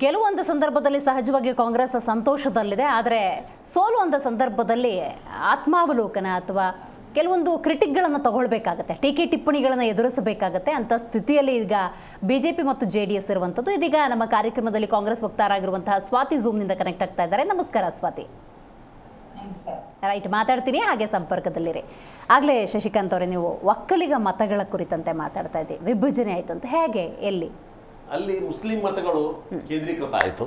ಗೆಲುವಂಥ ಸಂದರ್ಭದಲ್ಲಿ ಸಹಜವಾಗಿ ಕಾಂಗ್ರೆಸ್ ಸಂತೋಷದಲ್ಲಿದೆ, ಆದರೆ ಸೋಲುವಂಥ ಸಂದರ್ಭದಲ್ಲಿ ಆತ್ಮಾವಲೋಕನ ಅಥವಾ ಕೆಲವೊಂದು ಕ್ರಿಟಿಕ್ಗಳನ್ನು ತಗೊಳ್ಬೇಕಾಗತ್ತೆ, ಟೀಕೆ ಟಿಪ್ಪಣಿಗಳನ್ನು ಎದುರಿಸಬೇಕಾಗತ್ತೆ. ಅಂಥ ಸ್ಥಿತಿಯಲ್ಲಿ ಈಗ BJP ಮತ್ತು JDS ಇರುವಂಥದ್ದು. ಇದೀಗ ನಮ್ಮ ಕಾರ್ಯಕ್ರಮದಲ್ಲಿ ಕಾಂಗ್ರೆಸ್ ವಕ್ತಾರಾಗಿರುವಂತಹ ಸ್ವಾತಿ ಝೂಮ್ನಿಂದ ಕನೆಕ್ಟ್ ಆಗ್ತಾ ಇದ್ದಾರೆ. ನಮಸ್ಕಾರ ಸ್ವಾತಿ. ರೈಟ್, ಮಾತಾಡ್ತೀನಿ, ಹಾಗೆ ಸಂಪರ್ಕದಲ್ಲಿರಿ. ಆಗಲೇ ಶಶಿಕಾಂತ್ ಅವರೇ, ನೀವು ಒಕ್ಕಲಿಗ ಮತಗಳ ಕುರಿತಂತೆ ಮಾತಾಡ್ತಾ ಇದ್ದೀವಿ. ವಿಭಜನೆ ಆಯಿತು ಅಂತ, ಹೇಗೆ, ಎಲ್ಲಿ? ಅಲ್ಲಿ ಮುಸ್ಲಿಂ ಮತಗಳು ಕೇಂದ್ರೀಕೃತ ಆಯಿತು,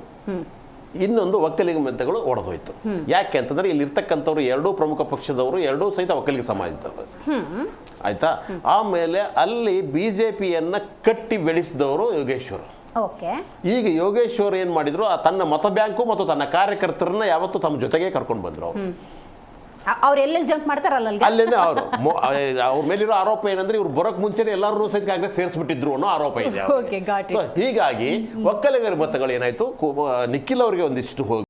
ಇನ್ನೊಂದು ಒಕ್ಕಲಿಗ ಮತಗಳು ಒಡೆದೋಯ್ತು. ಯಾಕೆ ಅಂತಂದ್ರೆ ಇಲ್ಲಿ ಇರ್ತಕ್ಕಂಥವ್ರು ಎರಡೂ ಪ್ರಮುಖ ಪಕ್ಷದವರು, ಎರಡೂ ಸಹಿತ ಒಕ್ಕಲಿಗ ಸಮಾಜದವರು. ಆಯ್ತಾ. ಆಮೇಲೆ ಅಲ್ಲಿ BJPಯನ್ನ ಕಟ್ಟಿ ಬೆಳೆಸಿದವರು ಯೋಗೇಶ್ವರ್. ಓಕೆ. ಈಗ ಯೋಗೇಶ್ವರ್ ಏನ್ ಮಾಡಿದ್ರು, ತನ್ನ ಮತ ಬ್ಯಾಂಕು ಮತ್ತು ತನ್ನ ಕಾರ್ಯಕರ್ತರನ್ನ ಯಾವತ್ತೂ ತಮ್ಮ ಜೊತೆಗೆ ಕರ್ಕೊಂಡು ಬಂದ್ರು. ಅವ್ರು ಎಲ್ಲೆಲ್ಲಿ ಜಂಪ್ ಮಾಡ್ತಾರಲ್ಲ ಅಲ್ಲೇನೆ ಅವರು ಅವ್ರ ಮೇಲಿರೋ ಆರೋಪ ಏನಂದ್ರೆ ಇವ್ರು ಬರೋಕ್ ಮುಂಚೆನೆ ಎಲ್ಲರೂ ಸಹಿತ ಕಾಂಗ್ರೆಸ್ ಸೇರಿಸ್ಬಿಟ್ಟಿದ್ರು ಅನ್ನೋ ಆರೋಪ ಇದೆ. ಹೀಗಾಗಿ ಒಕ್ಕಲಿಗರ ಮತಗಳು ಏನಾಯ್ತು, ನಿಖಿಲ್ ಅವರಿಗೆ ಒಂದಿಷ್ಟು ಹೋಗಿ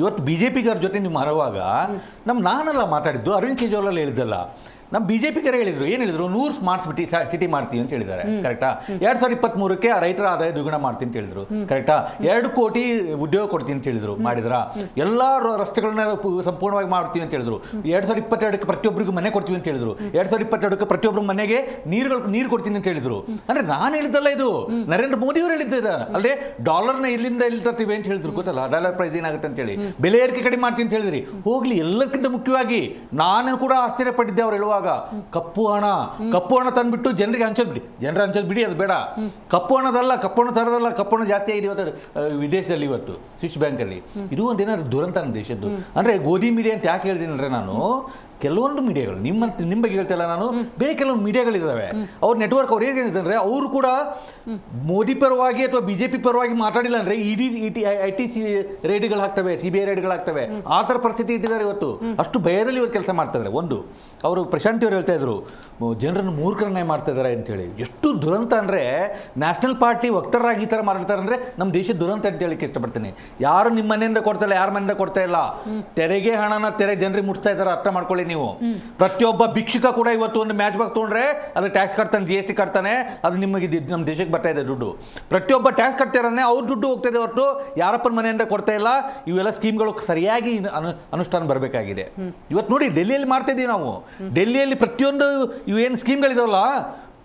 ಇವತ್ತು BJPಗರ ಜೊತೆ ನೀವು ಮಾರುವಾಗ ನಾನೆಲ್ಲ ಮಾತಾಡಿದ್ದು, ಅರವಿಂದ್ ಕೇಜ್ರಿವಾಲ್ ಹೇಳಿದ್ದಲ್ಲ, ನಮ್ಮ BJPಗರೇ ಹೇಳಿದ್ರು. ಏನು ಹೇಳಿದ್ರು? 100 ಸ್ಮಾರ್ಟ್ ಸಿಟಿ ಮಾಡ್ತೀವಿ ಅಂತ ಹೇಳಿದ್ದಾರೆ. ಕರೆಕ್ಟಾ? 2023ಕ್ಕೆ ರೈತರ ಆದಾಯ ದ್ವಿಗುಣ ಮಾಡ್ತೀನಿ ಅಂತ ಹೇಳಿದ್ರು. ಕರೆಕ್ಟಾ? 2 ಕೋಟಿ ಉದ್ಯೋಗ ಕೊಡ್ತೀನಿ ಅಂತ ಹೇಳಿದ್ರು. ಮಾಡಿದ್ರ? ಎಲ್ಲ ರಸ್ತೆಗಳನ್ನ ಸಂಪೂರ್ಣವಾಗಿ ಮಾಡ್ತೀವಿ ಅಂತ ಹೇಳಿದ್ರು. 2022ಕ್ಕೆ ಪ್ರತಿಯೊಬ್ಬರಿಗೂ ಮನೆ ಕೊಡ್ತೀವಿ ಅಂತ ಹೇಳಿದ್ರು. 2022ಕ್ಕೆ ಪ್ರತಿಯೊಬ್ಬರ ಮನೆಗೆ ನೀರು ಕೊಡ್ತೀನಿ ಅಂತ ಹೇಳಿದ್ರು. ಅಂದ್ರೆ ನಾನು ಹೇಳಿದ್ದಲ್ಲ, ಇದು ನರೇಂದ್ರ ಮೋದಿ ಅವರು ಹೇಳಿದ್ದ. ಅಲ್ಲದೆ ಡಾಲರ್ನ ಇಲ್ಲಿಂದ ಎಲ್ಲಿ ತರ್ತೀವಿ ಅಂತ ಹೇಳಿದ್ರು. ಗೊತ್ತಲ್ಲ, ಡಾಲರ್ ಪ್ರೈಸ್ ಏನಾಗುತ್ತೆ ಅಂತ ಹೇಳಿ. ಬೆಲೆ ಏರಿಕೆ ಕಡಿಮೆ ಮಾಡ್ತೀನಿ ಅಂತ ಹೇಳಿದ್ರಿ. ಹೋಗ್ಲಿ, ಎಲ್ಲಕ್ಕಿಂತ ಮುಖ್ಯವಾಗಿ ನಾನು ಕೂಡ ಆಶ್ಚರ್ಯಪಟ್ಟಿದ್ದೆ ಅವ್ರು ಹೇಳುವಾಗ. ಕಪ್ಪು ಹಣ ತಂದ್ಬಿಟ್ಟು ಜನರಿಗೆ ಹಂಚೋದ್ ಬಿಡಿ, ಅದು ಬೇಡ. ಕಪ್ಪು ಹಣ ತರದಲ್ಲ, ಜಾಸ್ತಿ ಆಗಿದೆ ಇವತ್ತು ವಿದೇಶದಲ್ಲಿ, ಇವತ್ತು ಸ್ವಿಸ್ ಬ್ಯಾಂಕ್ ಅಲ್ಲಿ. ಇದು ಒಂದೇನಾದ್ರು ದುರಂತ ನಮ್ಮ ದೇಶದ್ದು. ಅಂದ್ರೆ ಗೋಧಿ ಮೀಡಿಯಾ ಅಂತ ಯಾಕೆ ಹೇಳ್ತೀನಿ ಅಂದ್ರೆ, ನಾನು ಕೆಲವೊಂದು ಮೀಡಿಯಾಗಳು ನಿಮ್ಮ ಬಗ್ಗೆ ಹೇಳ್ತಿಲ್ಲ ನಾನು, ಬೇರೆ ಕೆಲವೊಂದು ಮೀಡಿಯಾಗಳಿದ್ದಾವೆ. ಅವ್ರ ನೆಟ್ವರ್ಕ್ ಅವ್ರು ಹೇಗಿದೆ ಅಂದರೆ, ಅವರು ಕೂಡ ಮೋದಿ ಪರವಾಗಿ ಅಥವಾ BJP ಪರವಾಗಿ ಮಾತಾಡಿಲ್ಲ ಅಂದರೆ IT ರೇಡ್ಗಳು ಹಾಕ್ತವೆ, CBI ರೇಡ್ಗಳು ಹಾಕ್ತವೆ. ಆ ಥರ ಪರಿಸ್ಥಿತಿ ಇಟ್ಟಿದ್ದಾರೆ ಇವತ್ತು. ಅಷ್ಟು ಭಯದಲ್ಲಿ ಇವರು ಕೆಲಸ ಮಾಡ್ತಾ ಇದ್ದಾರೆ. ಒಂದು, ಅವರು ಪ್ರಶಾಂತಿ ಅವರು ಹೇಳ್ತಾ ಇದ್ರು, ಜನರನ್ನು ಮೂರ್ಖರನ್ನೇ ಮಾಡ್ತಾ ಇದ್ದಾರೆ ಅಂತೇಳಿ. ಎಷ್ಟು ದುರಂತ ಅಂದರೆ, ನ್ಯಾಷನಲ್ ಪಾರ್ಟಿ ವಕ್ತಾರರಾಗಿ ಈ ಥರ ಮಾತಾಡ್ತಾರೆ ಅಂದರೆ ನಮ್ಮ ದೇಶದ ದುರಂತ ಅಂತ ಹೇಳಿಕ್ಕೆ ಇಷ್ಟಪಡ್ತೀನಿ. ಯಾರು ನಿಮ್ಮ ಮನೆಯಿಂದ ಕೊಡ್ತಾ ಇಲ್ಲ, ಯಾರ ಮನೆಯಿಂದ ಕೊಡ್ತಾ ಇಲ್ಲ. ತೆರಿಗೆ ಹಣನ ಜನರಿಗೆ ಮುಟ್ಸ್ತಾ ಇದ್ದಾರೆ, ಅರ್ಥ ಮಾಡ್ಕೊಳ್ಳಿ ನೀವು. ಪ್ರತಿಯೊಬ್ಬ ಭಿಕ್ಷುಕ ಕೂಡ ಇವತ್ತು ಒಂದು ಮ್ಯಾಚ್ ಬಾಕ್ಸ್ ತೊಗೊಂಡ್ರೆ ಅದು ಟ್ಯಾಕ್ಸ್ ಕಟ್ತಾನೆ, GST ಕಟ್ತಾನೆ. ಅದು ನಿಮಗೆ ನಮ್ಮ ದೇಶಕ್ಕೆ ಬರ್ತಾ ಇದೆ ದುಡ್ಡು. ಪ್ರತಿಯೊಬ್ಬ ಟ್ಯಾಕ್ಸ್ ಕಟ್ತಾರನ್ನೇ ಅವ್ರ ದುಡ್ಡು ಹೋಗ್ತಾ ಇದೆ ಹೊರತು ಯಾರಪ್ಪನ ಮನೆಯಿಂದ ಕೊಡ್ತಾ ಇಲ್ಲ. ಇವೆಲ್ಲ ಸ್ಕೀಮ್ಗಳು ಸರಿಯಾಗಿ ಅನುಷ್ಠಾನ ಬರಬೇಕಾಗಿದೆ. ಇವತ್ತು ನೋಡಿ, ಡೆಲ್ಲಿಯಲ್ಲಿ ಮಾಡ್ತಾ ಇದ್ದೀವಿ ನಾವು. ಡೆಲ್ಲಿಯಲ್ಲಿ ಪ್ರತಿಯೊಂದು ಇವೇನು ಸ್ಕೀಮ್ಗಳಿದಾವಲ್ಲ,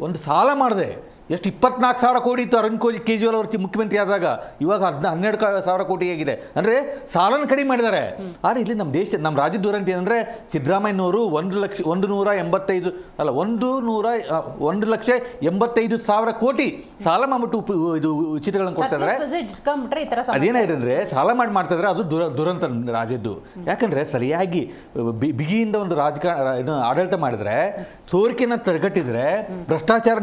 ಒಂದು ಸಾಲ ಮಾಡಿದೆ ಎಷ್ಟು 24,000 ಕೋಟಿ ಇತ್ತು ಅರವಿಂದ್ ಕೇಜ್ರಿವಾಲ್ ಅವರು ಮುಖ್ಯಮಂತ್ರಿ ಆದಾಗ. ಇವಾಗ 12,000 ಕೋಟಿ ಆಗಿದೆ. ಅಂದರೆ ಸಾಲನ ಕಡಿಮೆ ಮಾಡಿದ್ದಾರೆ. ಆದರೆ ಇಲ್ಲಿ ನಮ್ಮ ರಾಜ್ಯದ ದುರಂತ ಏನಂದರೆ, ಸಿದ್ದರಾಮಯ್ಯನವರು 1,85,000 ಕೋಟಿ ಸಾಲ ಮಾಡಿಬಿಟ್ಟು ಇದು ಉಚಿತಗಳನ್ನು ಕೊಡ್ತಾ ಇದ್ದಾರೆ. ಅದೇನಾಗಿದೆ ಅಂದರೆ, ಸಾಲ ಮಾಡ್ತಾ ಇದ್ದಾರೆ. ಅದು ದುರಂತ ರಾಜ್ಯದ್ದು. ಯಾಕಂದರೆ ಸರಿಯಾಗಿ ಬಿಗಿಯಿಂದ ಒಂದು ರಾಜಕಾರಣ ಆಡಳಿತ ಮಾಡಿದರೆ, ಸೋರಿಕೆಯನ್ನು ತಡೆಗಟ್ಟಿದ್ರೆ, ಭ್ರಷ್ಟಾಚಾರ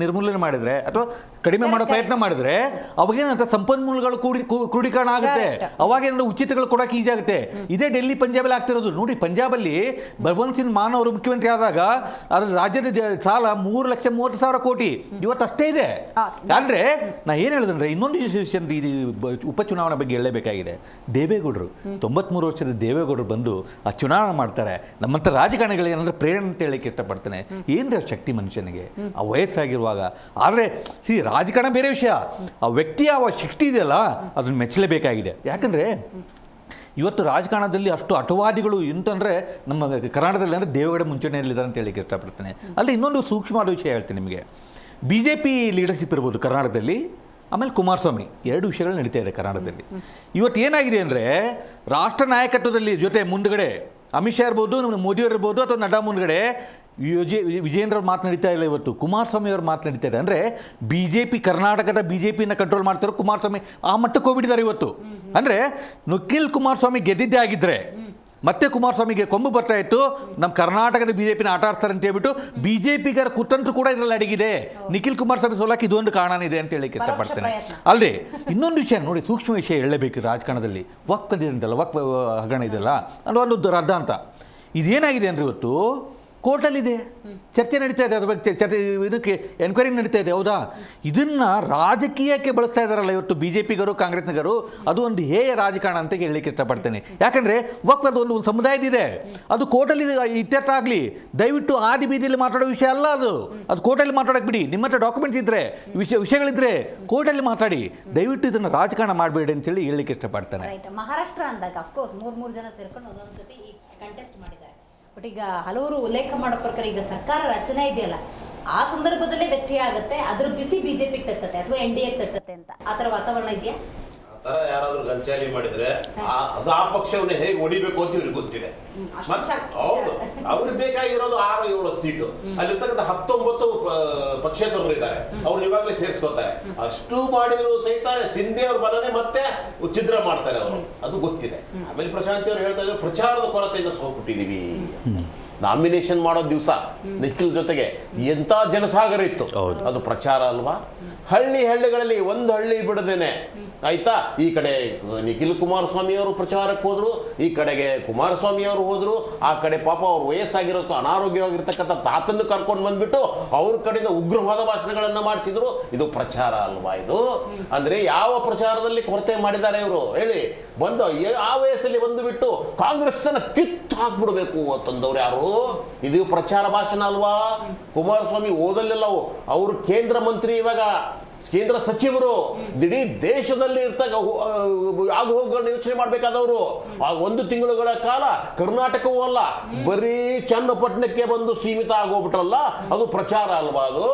ನಿರ್ಮೂಲನೆ ಮಾಡಿದ್ರೆ ಅಥವಾ ಕಡಿಮೆ ಮಾಡೋ ಪ್ರಯತ್ನ ಮಾಡಿದ್ರೆ, ಅವಾಗೇನಂತ ಸಂಪನ್ಮೂಲಗಳು ಕ್ರೋಢೀಕರಣ ಆಗುತ್ತೆ. ಅವಾಗೇನಂದ್ರೆ ಉಚಿತಗಳು ಕೊಡೋಕೆ ಈಜಿ ಆಗುತ್ತೆ. ಇದೇ ಡೆಲ್ಲಿ, ಪಂಜಾಬಲ್ಲಿ ಆಗ್ತಿರೋದು. ನೋಡಿ, ಪಂಜಾಬಲ್ಲಿ ಭಗವಂತ್ ಸಿಂಗ್ ಮಾನ್ ಅವರು ಮುಖ್ಯಮಂತ್ರಿ ಆದಾಗ ಅದ್ರ ರಾಜ್ಯದ ಸಾಲ 3,30,000 ಕೋಟಿ ಇವತ್ತು ಅಷ್ಟೇ ಇದೆ. ಅಂದ್ರೆ ನಾ ಏನು ಹೇಳಿದ್ರೆ, ಇನ್ನೊಂದು ಉಪಚುನಾವಣೆ ಬಗ್ಗೆ ಹೇಳಲೇಬೇಕಾಗಿದೆ. ದೇವೇಗೌಡರು 93 ವರ್ಷದ ದೇವೇಗೌಡರು ಬಂದು ಆ ಚುನಾವಣೆ ಮಾಡ್ತಾರೆ. ನಮ್ಮಂಥ ರಾಜಕಾರಣಿಗಳು ಏನಂದ್ರೆ ಪ್ರೇರಣೆ ಅಂತ ಹೇಳಕ್ಕೆ ಇಷ್ಟಪಡ್ತೇನೆ. ಏನ್ರಿ ಶಕ್ತಿ ಮನುಷ್ಯನಿಗೆ ಆ ವಯಸ್ಸಾಗಿರುವಾಗ. ಆದರೆ ರಾಜಕಾರಣ ಬೇರೆ ವಿಷಯ, ಆ ವ್ಯಕ್ತಿಯ ಶಕ್ತಿ ಇದೆಯಲ್ಲ, ಅದನ್ನು ಮೆಚ್ಚಲೇಬೇಕಾಗಿದೆ. ಯಾಕಂದರೆ ಇವತ್ತು ರಾಜಕಾರಣದಲ್ಲಿ ಅಷ್ಟು ಅಟವಾದಿಗಳು ಎಂತಂದರೆ ನಮ್ಮ ಕರ್ನಾಟಕದಲ್ಲಿ ಅಂದರೆ ದೇವೇಗೌಡ ಮುಂಚೂಣಿಯಲ್ಲಿದ್ದಾರೆ ಅಂತ ಹೇಳಿಕ್ಕೆ ಇಷ್ಟಪಡ್ತೇನೆ. ಅಲ್ಲಿ ಇನ್ನೊಂದು ಸೂಕ್ಷ್ಮವಾದ ವಿಷಯ ಹೇಳ್ತೀನಿ ನಿಮಗೆ. BJP ಲೀಡರ್ಶಿಪ್ ಇರ್ಬೋದು ಕರ್ನಾಟಕದಲ್ಲಿ, ಆಮೇಲೆ ಕುಮಾರಸ್ವಾಮಿ, 2 ವಿಷಯಗಳು ನಡೀತಾ ಇದೆ ಕರ್ನಾಟಕದಲ್ಲಿ. ಇವತ್ತು ಏನಾಗಿದೆ ಅಂದರೆ, ರಾಷ್ಟ್ರ ನಾಯಕತ್ವದಲ್ಲಿ ಜೊತೆ ಮುಂದುಗಡೆ ಅಮಿತ್ ಶಾ ಇರ್ಬೋದು, ಮೋದಿಯವರು ಇರ್ಬೋದು, ಅಥವಾ ನಡ್ಡಾ ಮುಂದುಗಡೆ ವಿಜಯೇಂದ್ರ ಅವ್ರು ಮಾತನಾಡ್ತಾ ಇಲ್ಲ. ಇವತ್ತು ಕುಮಾರಸ್ವಾಮಿ ಅವರು ಮಾತನಾಡ್ತಾ ಇದ್ದಾರೆ. ಅಂದರೆ ಕರ್ನಾಟಕದ BJPನ ಕಂಟ್ರೋಲ್ ಮಾಡ್ತಾರೆ ಕುಮಾರಸ್ವಾಮಿ. ಆ ಮಟ್ಟಕ್ಕೆ ಹೋಗ್ಬಿಟ್ಟಿದ್ದಾರೆ ಇವತ್ತು. ಅಂದರೆ ನಿಖಿಲ್ ಕುಮಾರಸ್ವಾಮಿ ಗೆದ್ದಿದ್ದೇ ಆಗಿದ್ದರೆ ಮತ್ತೆ ಕುಮಾರಸ್ವಾಮಿಗೆ ಕೊಂಬು ಬರ್ತಾ ಇತ್ತು, ನಮ್ಮ ಕರ್ನಾಟಕದ BJPನ ಆಟ ಆಡ್ತಾರೆ ಅಂತ ಹೇಳ್ಬಿಟ್ಟು BJPಗರ ಕುತಂತ್ರ ಕೂಡ ಇದರಲ್ಲಿ ಅಡಗಿದೆ. ನಿಖಿಲ್ ಕುಮಾರಸ್ವಾಮಿ ಸೋಲಕ್ಕೆ ಇದೊಂದು ಕಾರಣ ಇದೆ ಅಂತ ಹೇಳಕ್ಕೆ ಇಷ್ಟಪಡ್ತೇನೆ. ಅಲ್ಲದೆ ಇನ್ನೊಂದು ವಿಷಯ ನೋಡಿ, ಸೂಕ್ಷ್ಮ ವಿಷಯ ಹೇಳಬೇಕು ರಾಜಕಾರಣದಲ್ಲಿ. ವಕ್ಫ್ ಅಂತಲ್ಲ, ವಕ್ಫ್ ಹಗರಣ ಇದೆಯಲ್ಲ, ಅದು ಒಂದು ರದ್ದ ಅಂತ. ಇದೇನಾಗಿದೆ ಅಂದರೆ, ಇವತ್ತು ಕೋರ್ಟಲ್ಲಿದೆ, ಚರ್ಚೆ ನಡೀತಾ ಇದೆ, ಅದ್ರ ಬಗ್ಗೆ ಇದಕ್ಕೆ ಎನ್ಕ್ವೈರಿ ನಡೀತಾ ಇದೆ. ಹೌದಾ? ಇದನ್ನು ರಾಜಕೀಯಕ್ಕೆ ಬಳಸ್ತಾ ಇದ್ದಾರಲ್ಲ ಇವತ್ತು BJPಗರು, ಕಾಂಗ್ರೆಸ್ನಗರು. ಅದು ಒಂದು ಹೇಯ ರಾಜಕಾರಣ ಅಂತ ಹೇಳಲಿಕ್ಕೆ ಇಷ್ಟಪಡ್ತೇನೆ. ಯಾಕಂದರೆ ವಕ್ಫ್ ಅದು ಒಂದು ಸಮುದಾಯದಿದೆ, ಅದು ಕೋರ್ಟಲ್ಲಿ ಇತ್ಯರ್ಥ ಆಗಲಿ. ದಯವಿಟ್ಟು ಆದಿ ಬೀದಿಯಲ್ಲಿ ಮಾತಾಡೋ ವಿಷಯ ಅಲ್ಲ ಅದು ಕೋರ್ಟಲ್ಲಿ ಮಾತಾಡೋಕೆ ಬಿಡಿ. ನಿಮ್ಮ ಹತ್ರ ಡಾಕ್ಯುಮೆಂಟ್ಸ್ ಇದ್ದರೆ, ವಿಷಯಗಳಿದ್ದರೆ ಕೋರ್ಟಲ್ಲಿ ಮಾತಾಡಿ. ದಯವಿಟ್ಟು ಇದನ್ನು ರಾಜಕಾರಣ ಮಾಡಬೇಡಿ ಅಂತೇಳಿ ಹೇಳಲಿಕ್ಕೆ ಇಷ್ಟಪಡ್ತೇನೆ. ಮಹಾರಾಷ್ಟ್ರ ಅಂದಾಗ ಅಫ್ಕೋರ್ಸ್ 3 ಜನ ಸೇರ್ಕೊಂಡು ಒಂದೊಂದು ಸತಿ ಕಂಟೆಸ್ಟ್ ಮಾಡಿದ್ದಾರೆ. ಬಟ್ ಈಗ ಹಲವರು ಉಲ್ಲೇಖ ಮಾಡೋ ಪ್ರಕಾರ ಈಗ ಸರ್ಕಾರ ರಚನೆ ಇದೆಯಲ್ಲ, ಆ ಸಂದರ್ಭದಲ್ಲೇ ವ್ಯತ್ಯಯ ಆಗುತ್ತೆ, ಅದ್ರ ಬಿಸಿ BJPಗೆ ತಟ್ಟತ್ತೆ ಅಥವಾ NDAಗೆ ತಟ್ಟತ್ತೆ ಅಂತ. ಆ ಥರ ವಾತಾವರಣ ಇದೆಯಾ? ತರ ಯಾರಾದ್ರೂ ಗಂಚಾಲಿ ಮಾಡಿದ್ರೆ ಅದು ಆ ಪಕ್ಷವನ್ನ ಹೇಗೆ ಹೊಡಿಬೇಕು ಅಂತ ಇವ್ರಿಗೆ ಗೊತ್ತಿದೆ. ಹೌದು, ಅವ್ರಿಗೆ ಬೇಕಾಗಿರೋದು 6-7 ಸೀಟು. ಅಲ್ಲಿರ್ತಕ್ಕಂಥ 19 ಪಕ್ಷೇತರರು ಇದ್ದಾರೆ, ಅವ್ರು ಇವಾಗಲೇ ಸೇರಿಸ್ಕೊತಾರೆ. ಅಷ್ಟು ಮಾಡಿದ್ರು ಸಹಿತ ಸಿಂಧೆ ಅವ್ರ ಬಲನೆ ಮತ್ತೆ ಛಿದ್ರ ಮಾಡ್ತಾರೆ ಅವರು, ಅದು ಗೊತ್ತಿದೆ. ಆಮೇಲೆ ಪ್ರಶಾಂತಿ ಅವ್ರು ಹೇಳ್ತಾ ಇದ್ರು, ಪ್ರಚಾರದ ಕೊರತೆಯಿಂದ ಸೋಲ್ಬಿಟ್ಟಿದೀವಿ. ನಾಮಿನೇಷನ್ ಮಾಡೋ ದಿವಸ ನಿಖಿಲ್ ಜೊತೆಗೆ ಎಂತ ಜನಸಾಗರ ಇತ್ತು, ಅದು ಪ್ರಚಾರ ಅಲ್ವಾ? ಹಳ್ಳಿಗಳಲ್ಲಿ ಒಂದು ಹಳ್ಳಿ ಬಿಡದೇನೆ, ಆಯ್ತಾ, ಈ ಕಡೆ ನಿಖಿಲ್ ಕುಮಾರಸ್ವಾಮಿ ಅವರು ಪ್ರಚಾರಕ್ಕೆ ಹೋದ್ರು, ಈ ಕಡೆಗೆ ಕುಮಾರಸ್ವಾಮಿ ಅವರು ಹೋದ್ರು, ಆ ಕಡೆ ಪಾಪ ಅವ್ರು ವಯಸ್ಸಾಗಿರೋ ಅನಾರೋಗ್ಯವಾಗಿರ್ತಕ್ಕಂಥ ತಾತನ್ನು ಕರ್ಕೊಂಡು ಬಂದ್ಬಿಟ್ಟು ಅವ್ರ ಕಡೆಯಿಂದ ಉಗ್ರವಾದ ಭಾಷಣಗಳನ್ನ ಮಾಡಿಸಿದ್ರು. ಇದು ಪ್ರಚಾರ ಅಲ್ವಾ ಇದು? ಅಂದ್ರೆ ಯಾವ ಪ್ರಚಾರದಲ್ಲಿ ಕೊರತೆ ಮಾಡಿದ್ದಾರೆ ಇವರು ಹೇಳಿ? ಬಂದು ಆ ವಯಸ್ಸಲ್ಲಿ ಬಂದು ಬಿಟ್ಟು ಕಾಂಗ್ರೆಸ್ ಅನ್ನ ಕಿತ್ತು ಹಾಕ್ಬಿಡ್ಬೇಕು ಅಂತಂದವ್ರು ಯಾರು? ಇದು ಪ್ರಚಾರ ಭಾಷಣ ಅಲ್ವಾ? ಕುಮಾರಸ್ವಾಮಿ ಓದಲಿಲ್ಲ, ಅವರು ಕೇಂದ್ರ ಮಂತ್ರಿ, ಇವಾಗ ಕೇಂದ್ರ ಸಚಿವರು, ಇಡೀ ದೇಶದಲ್ಲಿ ಆಗು ಹೋಗುಗಳನ್ನ ಯೋಚನೆ ಮಾಡಬೇಕಾದವರು. ಆ 1 ತಿಂಗಳುಗಳ ಕಾಲ ಕರ್ನಾಟಕವೂ ಅಲ್ಲ, ಬರೀ ಚನ್ನಪಟ್ಟಣಕ್ಕೆ ಬಂದು ಸೀಮಿತ ಆಗೋಗ್ಬಿಟ್ರಲ್ಲ, ಅದು ಪ್ರಚಾರ ಅಲ್ವಾ ಅದು?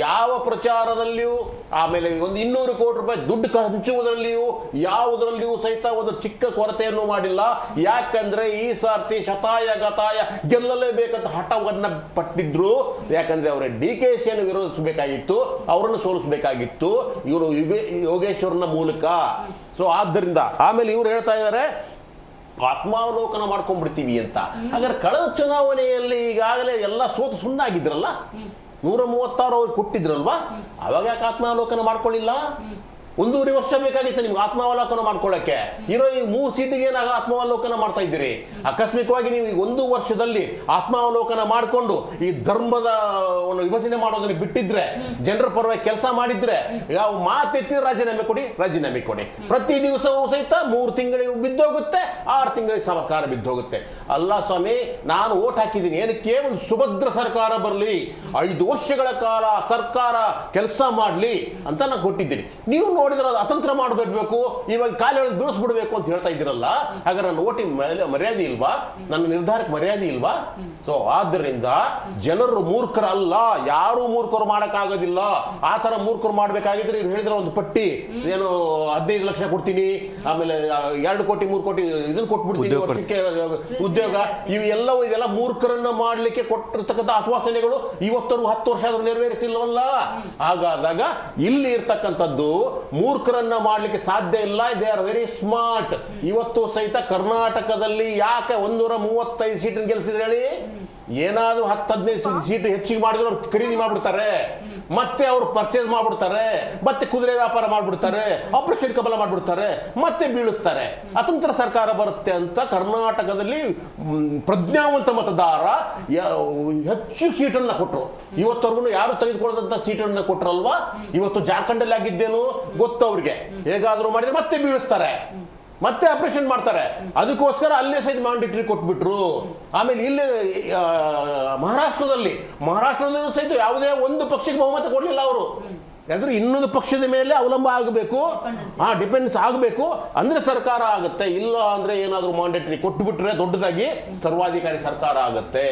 ಯಾವ ಪ್ರಚಾರದಲ್ಲಿಯೂ, ಆಮೇಲೆ ಒಂದು 200 ಕೋಟಿ ರೂಪಾಯಿ ದುಡ್ಡು ಹಂಚುವುದರಲ್ಲಿಯೂ ಯಾವುದರಲ್ಲಿಯೂ ಸಹಿತ ಒಂದು ಚಿಕ್ಕ ಕೊರತೆಯನ್ನು ಮಾಡಿಲ್ಲ. ಯಾಕಂದ್ರೆ ಈ ಸಾರ್ತಿ ಶತಾಯ ಗತಾಯ ಗೆಲ್ಲಲೇಬೇಕಂತ ಹಠವನ್ನ ಪಟ್ಟಿದ್ರು. ಯಾಕಂದ್ರೆ ಅವರ DKC ಯನ್ನು ವಿರೋಧಿಸಬೇಕಾಗಿತ್ತು, ಅವರನ್ನು ಸೋಲಿಸಬೇಕಾಗಿತ್ತು ಇವರು ಯೋಗೇಶ್ವರನ ಮೂಲಕ. ಸೊ ಆದ್ದರಿಂದ ಆಮೇಲೆ ಇವ್ರು ಹೇಳ್ತಾ ಇದ್ದಾರೆ ಆತ್ಮಾವಲೋಕನ ಮಾಡ್ಕೊಂಡ್ಬಿಡ್ತೀವಿ ಅಂತ. ಹಾಗಾದ್ರೆ ಕಳೆದ ಚುನಾವಣೆಯಲ್ಲಿ ಈಗಾಗಲೇ ಎಲ್ಲ ಸೋತು ಸುಣ್ಣಾಗಿದ್ರಲ್ಲ, 136 ಅವ್ರು ಕೊಟ್ಟಿದ್ರಲ್ವಾ, ಅವಾಗ ಯಾಕೆ ಆತ್ಮಾವಲೋಕನ ಮಾಡ್ಕೊಳ್ಳಿಲ್ಲ? 1.5 ವರ್ಷ ಬೇಕಾಗಿತ್ತು ನಿಮ್ಗೆ ಆತ್ಮಾವಲೋಕನ ಮಾಡ್ಕೊಳ್ಳಕ್ಕೆ. ಇರೋ ಈ 3 ಸೀಟಿಗೆ ಏನಾಗ ಆತ್ಮಾವಲೋಕನ ಮಾಡ್ತಾ ಇದ್ದೀರಿ? ಆಕಸ್ಮಿಕವಾಗಿ ನೀವು ಈ 1 ವರ್ಷದಲ್ಲಿ ಆತ್ಮಾವಲೋಕನ ಮಾಡಿಕೊಂಡು ಈ ಧರ್ಮದ ಒಂದು ವಿಭಜನೆ ಮಾಡೋದನ್ನ ಬಿಟ್ಟಿದ್ರೆ, ಜನರ ಪರವಾಗಿ ಕೆಲಸ ಮಾಡಿದ್ರೆ, ಯಾವ ಮಾತೆತ್ತಿ ರಾಜೀನಾಮೆ ಕೊಡಿ. ಪ್ರತಿ ದಿವಸವೂ ಸಹಿತ 3 ತಿಂಗಳಿಗೆ ಬಿದ್ದೋಗುತ್ತೆ, 6 ತಿಂಗಳಿಗೆ ಸರ್ಕಾರ ಬಿದ್ದೋಗುತ್ತೆ. ಅಲ್ಲ ಸ್ವಾಮಿ, ನಾನು ಓಟ್ ಹಾಕಿದ್ದೀನಿ ಏನಕ್ಕೆ? ಒಂದು ಸುಭದ್ರ ಸರ್ಕಾರ ಬರಲಿ, 5 ವರ್ಷಗಳ ಕಾಲ ಸರ್ಕಾರ ಕೆಲಸ ಮಾಡಲಿ ಅಂತ ನಾನು ಕೊಟ್ಟಿದ್ದೀನಿ. ನೀವು ನೋಡಿದ್ರೆ ಅದು ಅತಂತ್ರ ಮಾಡಬೇಕು, ಇವಾಗ ಕಾಲ ಎಳೆದು ಬೀಳಿಸ್ಬಿಡ್ಬೇಕು ಅಂತ ಹೇಳ್ತಾ ಇದ್ದೀರಲ್ಲ. ಹಾಗಾದ್ರೆ ನನ್ನ ಓಟಿಂಗ್ ಮರ್ಯಾದೆ ಇಲ್ವಾ? ನನ್ನ ನಿರ್ಧಾರಕ್ಕೆ ಮರ್ಯಾದೆ ಇಲ್ವಾ? ಸೊ ಆದ್ದರಿಂದ ಜನರು ಮೂರ್ಖರಲ್ಲ, ಯಾರು ಮೂರ್ಖರು ಮಾಡಕ್ಕಾಗೋದಿಲ್ಲ. ಆ ತರ ಮೂರ್ಖರು ಮಾಡ್ಬೇಕಾಗಿದ್ರೆ ಇವ್ರು ಹೇಳಿದ್ರೆ ಒಂದು ಪಟ್ಟಿ, ಏನು 15 ಲಕ್ಷ ಕೊಡ್ತೀನಿ, ಆಮೇಲೆ 2 ಕೋಟಿ 3 ಕೋಟಿ ಇದನ್ನ ಕೊಟ್ಬಿಡ್ತೀನಿ ವರ್ಷಕ್ಕೆ ಉದ್ಯೋಗ, ಇದೆಲ್ಲ ಮೂರ್ಖರನ್ನ ಮಾಡ್ಲಿಕ್ಕೆ ಕೊಟ್ಟಿರ್ತಕ್ಕಂಥ ಆಶ್ವಾಸನೆಗಳು ಇವತ್ತರೂ 10 ವರ್ಷ ಆದ್ರೂ ನೆರವೇರಿಸಿಲ್ವಲ್ಲ. ಹಾಗಾದಾಗ ಇಲ್ಲಿ ಇರ್ತಕ್ಕಂಥದ್ದು ಮೂರ್ಖರನ್ನ ಮಾಡ್ಲಿಕ್ಕೆ ಸಾಧ್ಯ ಇಲ್ಲ. They are very smart. ಇವತ್ತು ಸಹಿತ ಕರ್ನಾಟಕದಲ್ಲಿ ಯಾಕೆ 135 ಸೀಟ್ ಗೆಲ್ಸಿದ್ರೆ ಹೇಳಿ? ಏನಾದ್ರೂ 10-15 ಸೀಟ್ ಹೆಚ್ಚಿಗೆ ಮಾಡಿದ್ರೆ ಅವ್ರು ಖರೀದಿ ಮಾಡ್ಬಿಡ್ತಾರೆ, ಮತ್ತೆ ಅವ್ರು ಪರ್ಚೇಸ್ ಮಾಡ್ಬಿಡ್ತಾರೆ, ಮತ್ತೆ ಕುದುರೆ ವ್ಯಾಪಾರ ಮಾಡ್ಬಿಡ್ತಾರೆ, ಆಪರೇಷನ್ ಕಮಲ ಮಾಡ್ಬಿಡ್ತಾರೆ, ಮತ್ತೆ ಬೀಳಿಸ್ತಾರೆ. ಅತಂತ್ರ ಸರ್ಕಾರ ಬರುತ್ತೆ ಅಂತ ಕರ್ನಾಟಕದಲ್ಲಿ ಪ್ರಜ್ಞಾವಂತ ಮತದಾರ ಹೆಚ್ಚು ಸೀಟನ್ನ ಕೊಟ್ಟರು. ಇವತ್ತವರೆಗೂ ಯಾರು ತೆಗೆದುಕೊಳ್ಳದಂತ ಸೀಟನ್ನ ಕೊಟ್ಟರಲ್ವಾ? ಇವತ್ತು ಜಾರ್ಖಂಡಲ್ಲಿ ಆಗಿದ್ದೇನು ಗೊತ್ತು ಅವ್ರಿಗೆ. ಹೇಗಾದ್ರೂ ಮಾಡಿದ್ರೆ ಮತ್ತೆ ಬೀಳಿಸ್ತಾರೆ, ಮತ್ತೆ ಆಪರೇಷನ್ ಮಾಡ್ತಾರೆ. ಅದಕ್ಕೋಸ್ಕರ ಅಲ್ಲೇ ಸಹಿತ ಮ್ಯಾಂಡೇಟರಿ ಕೊಟ್ಬಿಟ್ರು. ಆಮೇಲೆ ಇಲ್ಲಿ ಮಹಾರಾಷ್ಟ್ರದಲ್ಲಿ ಸಹಿತ ಯಾವುದೇ ಒಂದು ಪಕ್ಷಕ್ಕೆ ಬಹುಮತ ಕೊಡಲಿಲ್ಲ ಅವರು. ಯಾಕಂದ್ರೆ ಇನ್ನೊಂದು ಪಕ್ಷದ ಮೇಲೆ ಅವಲಂಬ ಆಗಬೇಕು, ಡಿಪೆಂಡೆನ್ಸ್ ಆಗಬೇಕು, ಅಂದ್ರೆ ಸರ್ಕಾರ ಆಗುತ್ತೆ. ಇಲ್ಲ ಅಂದ್ರೆ ಏನಾದರೂ ಮ್ಯಾಂಡೇಟರಿ ಕೊಟ್ಟುಬಿಟ್ರೆ ದೊಡ್ಡದಾಗಿ ಸರ್ವಾಧಿಕಾರಿ ಸರ್ಕಾರ ಆಗುತ್ತೆ.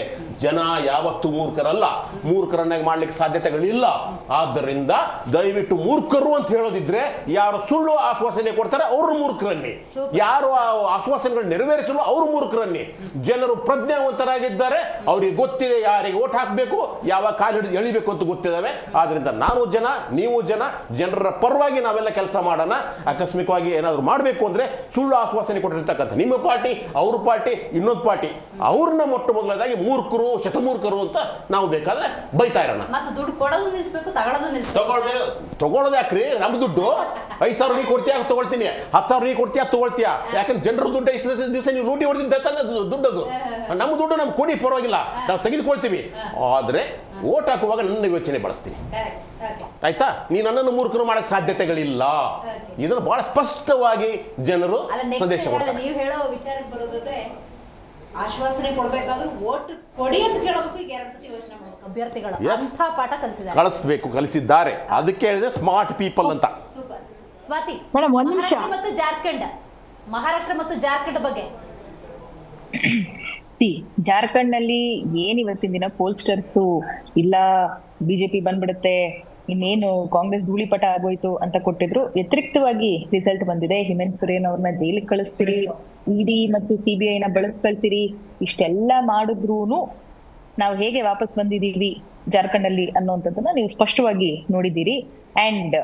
ಜನ ಯಾವತ್ತೂ ಮೂರ್ಖರಲ್ಲ, ಮೂರ್ಖರನ್ನಾಗಿ ಮಾಡ್ಲಿಕ್ಕೆ ಸಾಧ್ಯತೆಗಳಿಲ್ಲ. ಆದ್ದರಿಂದ ದಯವಿಟ್ಟು ಮೂರ್ಖರು ಅಂತ ಹೇಳೋದಿದ್ರೆ ಯಾರು ಸುಳ್ಳು ಆಶ್ವಾಸನೆ ಕೊಡ್ತಾರೆ ಅವರು ಮೂರ್ಖರನ್ನಿ, ಯಾರು ಆ ಆಶ್ವಾಸನೆಗಳು ನೆರವೇರಿಸಲು ಅವರು ಮೂರ್ಖರನ್ನಿ. ಜನರು ಪ್ರಜ್ಞಾವಂತರಾಗಿದ್ದಾರೆ, ಅವ್ರಿಗೆ ಗೊತ್ತಿದೆ ಯಾರಿಗೆ ಓಟ್ ಹಾಕಬೇಕು, ಯಾವ ಕಾಲು ಎಳಿಬೇಕು ಅಂತ ಗೊತ್ತಿದ್ದಾವೆ. ಆದ್ರಿಂದ ನಾನು ಜನ, ನೀವು ಜನ, ಜನರ ಪರವಾಗಿ ನಾವೆಲ್ಲ ಕೆಲಸ ಮಾಡೋಣ. ಆಕಸ್ಮಿಕವಾಗಿ ಏನಾದ್ರು ಮಾಡಬೇಕು ಅಂದ್ರೆ ಸುಳ್ಳು ಆಶ್ವಾಸನೆ ಕೊಟ್ಟಿರ್ತಕ್ಕಂಥ ನಿಮ್ಮ ಪಾರ್ಟಿ, ಅವ್ರ ಪಾರ್ಟಿ, ಇನ್ನೊಂದು ಪಾರ್ಟಿ, ಅವ್ರನ್ನ ಮೊಟ್ಟ ಮೊದಲದಾಗಿ ಮೂರ್ಖರು, ಶತಮೂರ್ಖರು ಅಂತ ನಾವು ಬೇಕಾದ್ರೆ ಬೈತಾ ಇರೋಣ. ದುಡ್ಡು ಕೊಡೋದು ನಿಲ್ಲಿಸಬೇಕು, ತಗೊಳ್ಳೋದು ಯಾಕ್ರಿ? ನಮ್ ದುಡ್ಡು 5,000 ನೀ ಕೊಡ್ತೀಯ ತಗೊಳ್ತೀನಿ, 10,000 ನೀ ಕೊಡ್ತೀಯ ತಗೊಳ್ತೀಯ. ಯಾಕಂದ್ರೆ ಜನರ ದುಡ್ಡು ಇಷ್ಟ ದಿವಸ ನೀವು ಲೂಟಿ ಹೊಡೆದಿದ್ದ ದುಡ್ಡದು. ನಮ್ಮ ದುಡ್ಡು ನಮ್ಗೆ ಕೊಡಿ, ಪರವಾಗಿಲ್ಲ, ನಾವು ತೆಗೆದುಕೊಳ್ತೀವಿ. ಆದ್ರೆ ಓಟ್ ಹಾಕುವಾಗ ನನ್ನ ಯೋಚನೆ ಬಳಸ್ತೀನಿ, ಆಯ್ತಾ? ನೀ ನನ್ನನ್ನು ಮೂರ್ಖರು ಮಾಡಕ್ ಸಾಧ್ಯತೆಗಳಿಲ್ಲ. ಇದನ್ನು ಬಹಳ ಸ್ಪಷ್ಟವಾಗಿ ಜನರು ಸಂದೇಶ ಕೊಡ್ತಾರೆ. ನೀವು ಹೇಳೋ ವಿಚಾರಕ್ಕೆ ಬರೋದಾದ್ರೆ ಆಶ್ವಾಸನೆ ಕೊಡ್ಬೇಕಾದ್ರೂ ಓಟ್ ಕೊಡಿ ಅಂತ ಕೇಳಬೇಕು. ಈಗ 2 ಸತಿ ಯೋಚನೆ ಮಾಡಬೇಕು ಅಭ್ಯರ್ಥಿಗಳು, ಅಂಥ ಪಾಠ ಕಲಿಸಿದ್ದಾರೆ. ಅದಕ್ಕೆ ಹೇಳಿದ್ರೆ ಸ್ಮಾರ್ಟ್ ಪೀಪಲ್ ಅಂತ. ಸೂಪರ್. ಸ್ವಾತಿ ಮೇಡಮ್, ಒಂದ್ ನಿಮಿಷ. ಮಹಾರಾಷ್ಟ್ರ ಮತ್ತು ಜಾರ್ಖಂಡ್ ಬಗ್ಗೆ ಜಾರ್ಖಂಡ್ ನಲ್ಲಿ ಏನ್ ಇವತ್ತಿನ ದಿನ ಪೋಲ್ಸ್ಟರ್ಸ್ ಇಲ್ಲ ಬಿಜೆಪಿ ಬಂದ್ಬಿಡುತ್ತೆ, ಇನ್ನೇನು ಕಾಂಗ್ರೆಸ್ ಧೂಳಿಪಟ ಆಗೋಯ್ತು ಅಂತ ಕೊಟ್ಟಿದ್ರು. ವ್ಯತಿರಿಕ್ತವಾಗಿ ರಿಸಲ್ಟ್ ಬಂದಿದೆ. ಹೇಮಂತ್ ಸೊರೇನ್ ಅವ್ರನ್ನ ಜೈಲಿಗೆ ಕಳಿಸ್ತೀರಿ, ಇಡಿ ಮತ್ತು CBI ನ ಬಳಸ್ಕೊಳ್ತೀರಿ, ಇಷ್ಟೆಲ್ಲ ಮಾಡಿದ್ರೂನು ನಾವು ಹೇಗೆ ವಾಪಸ್ ಬಂದಿದೀವಿ ಜಾರ್ಖಂಡ್ ಅಲ್ಲಿ ಅನ್ನುವಂಥದ್ದನ್ನ ನೀವು ಸ್ಪಷ್ಟವಾಗಿ ನೋಡಿದ್ದೀರಿ. ಅಂಡ್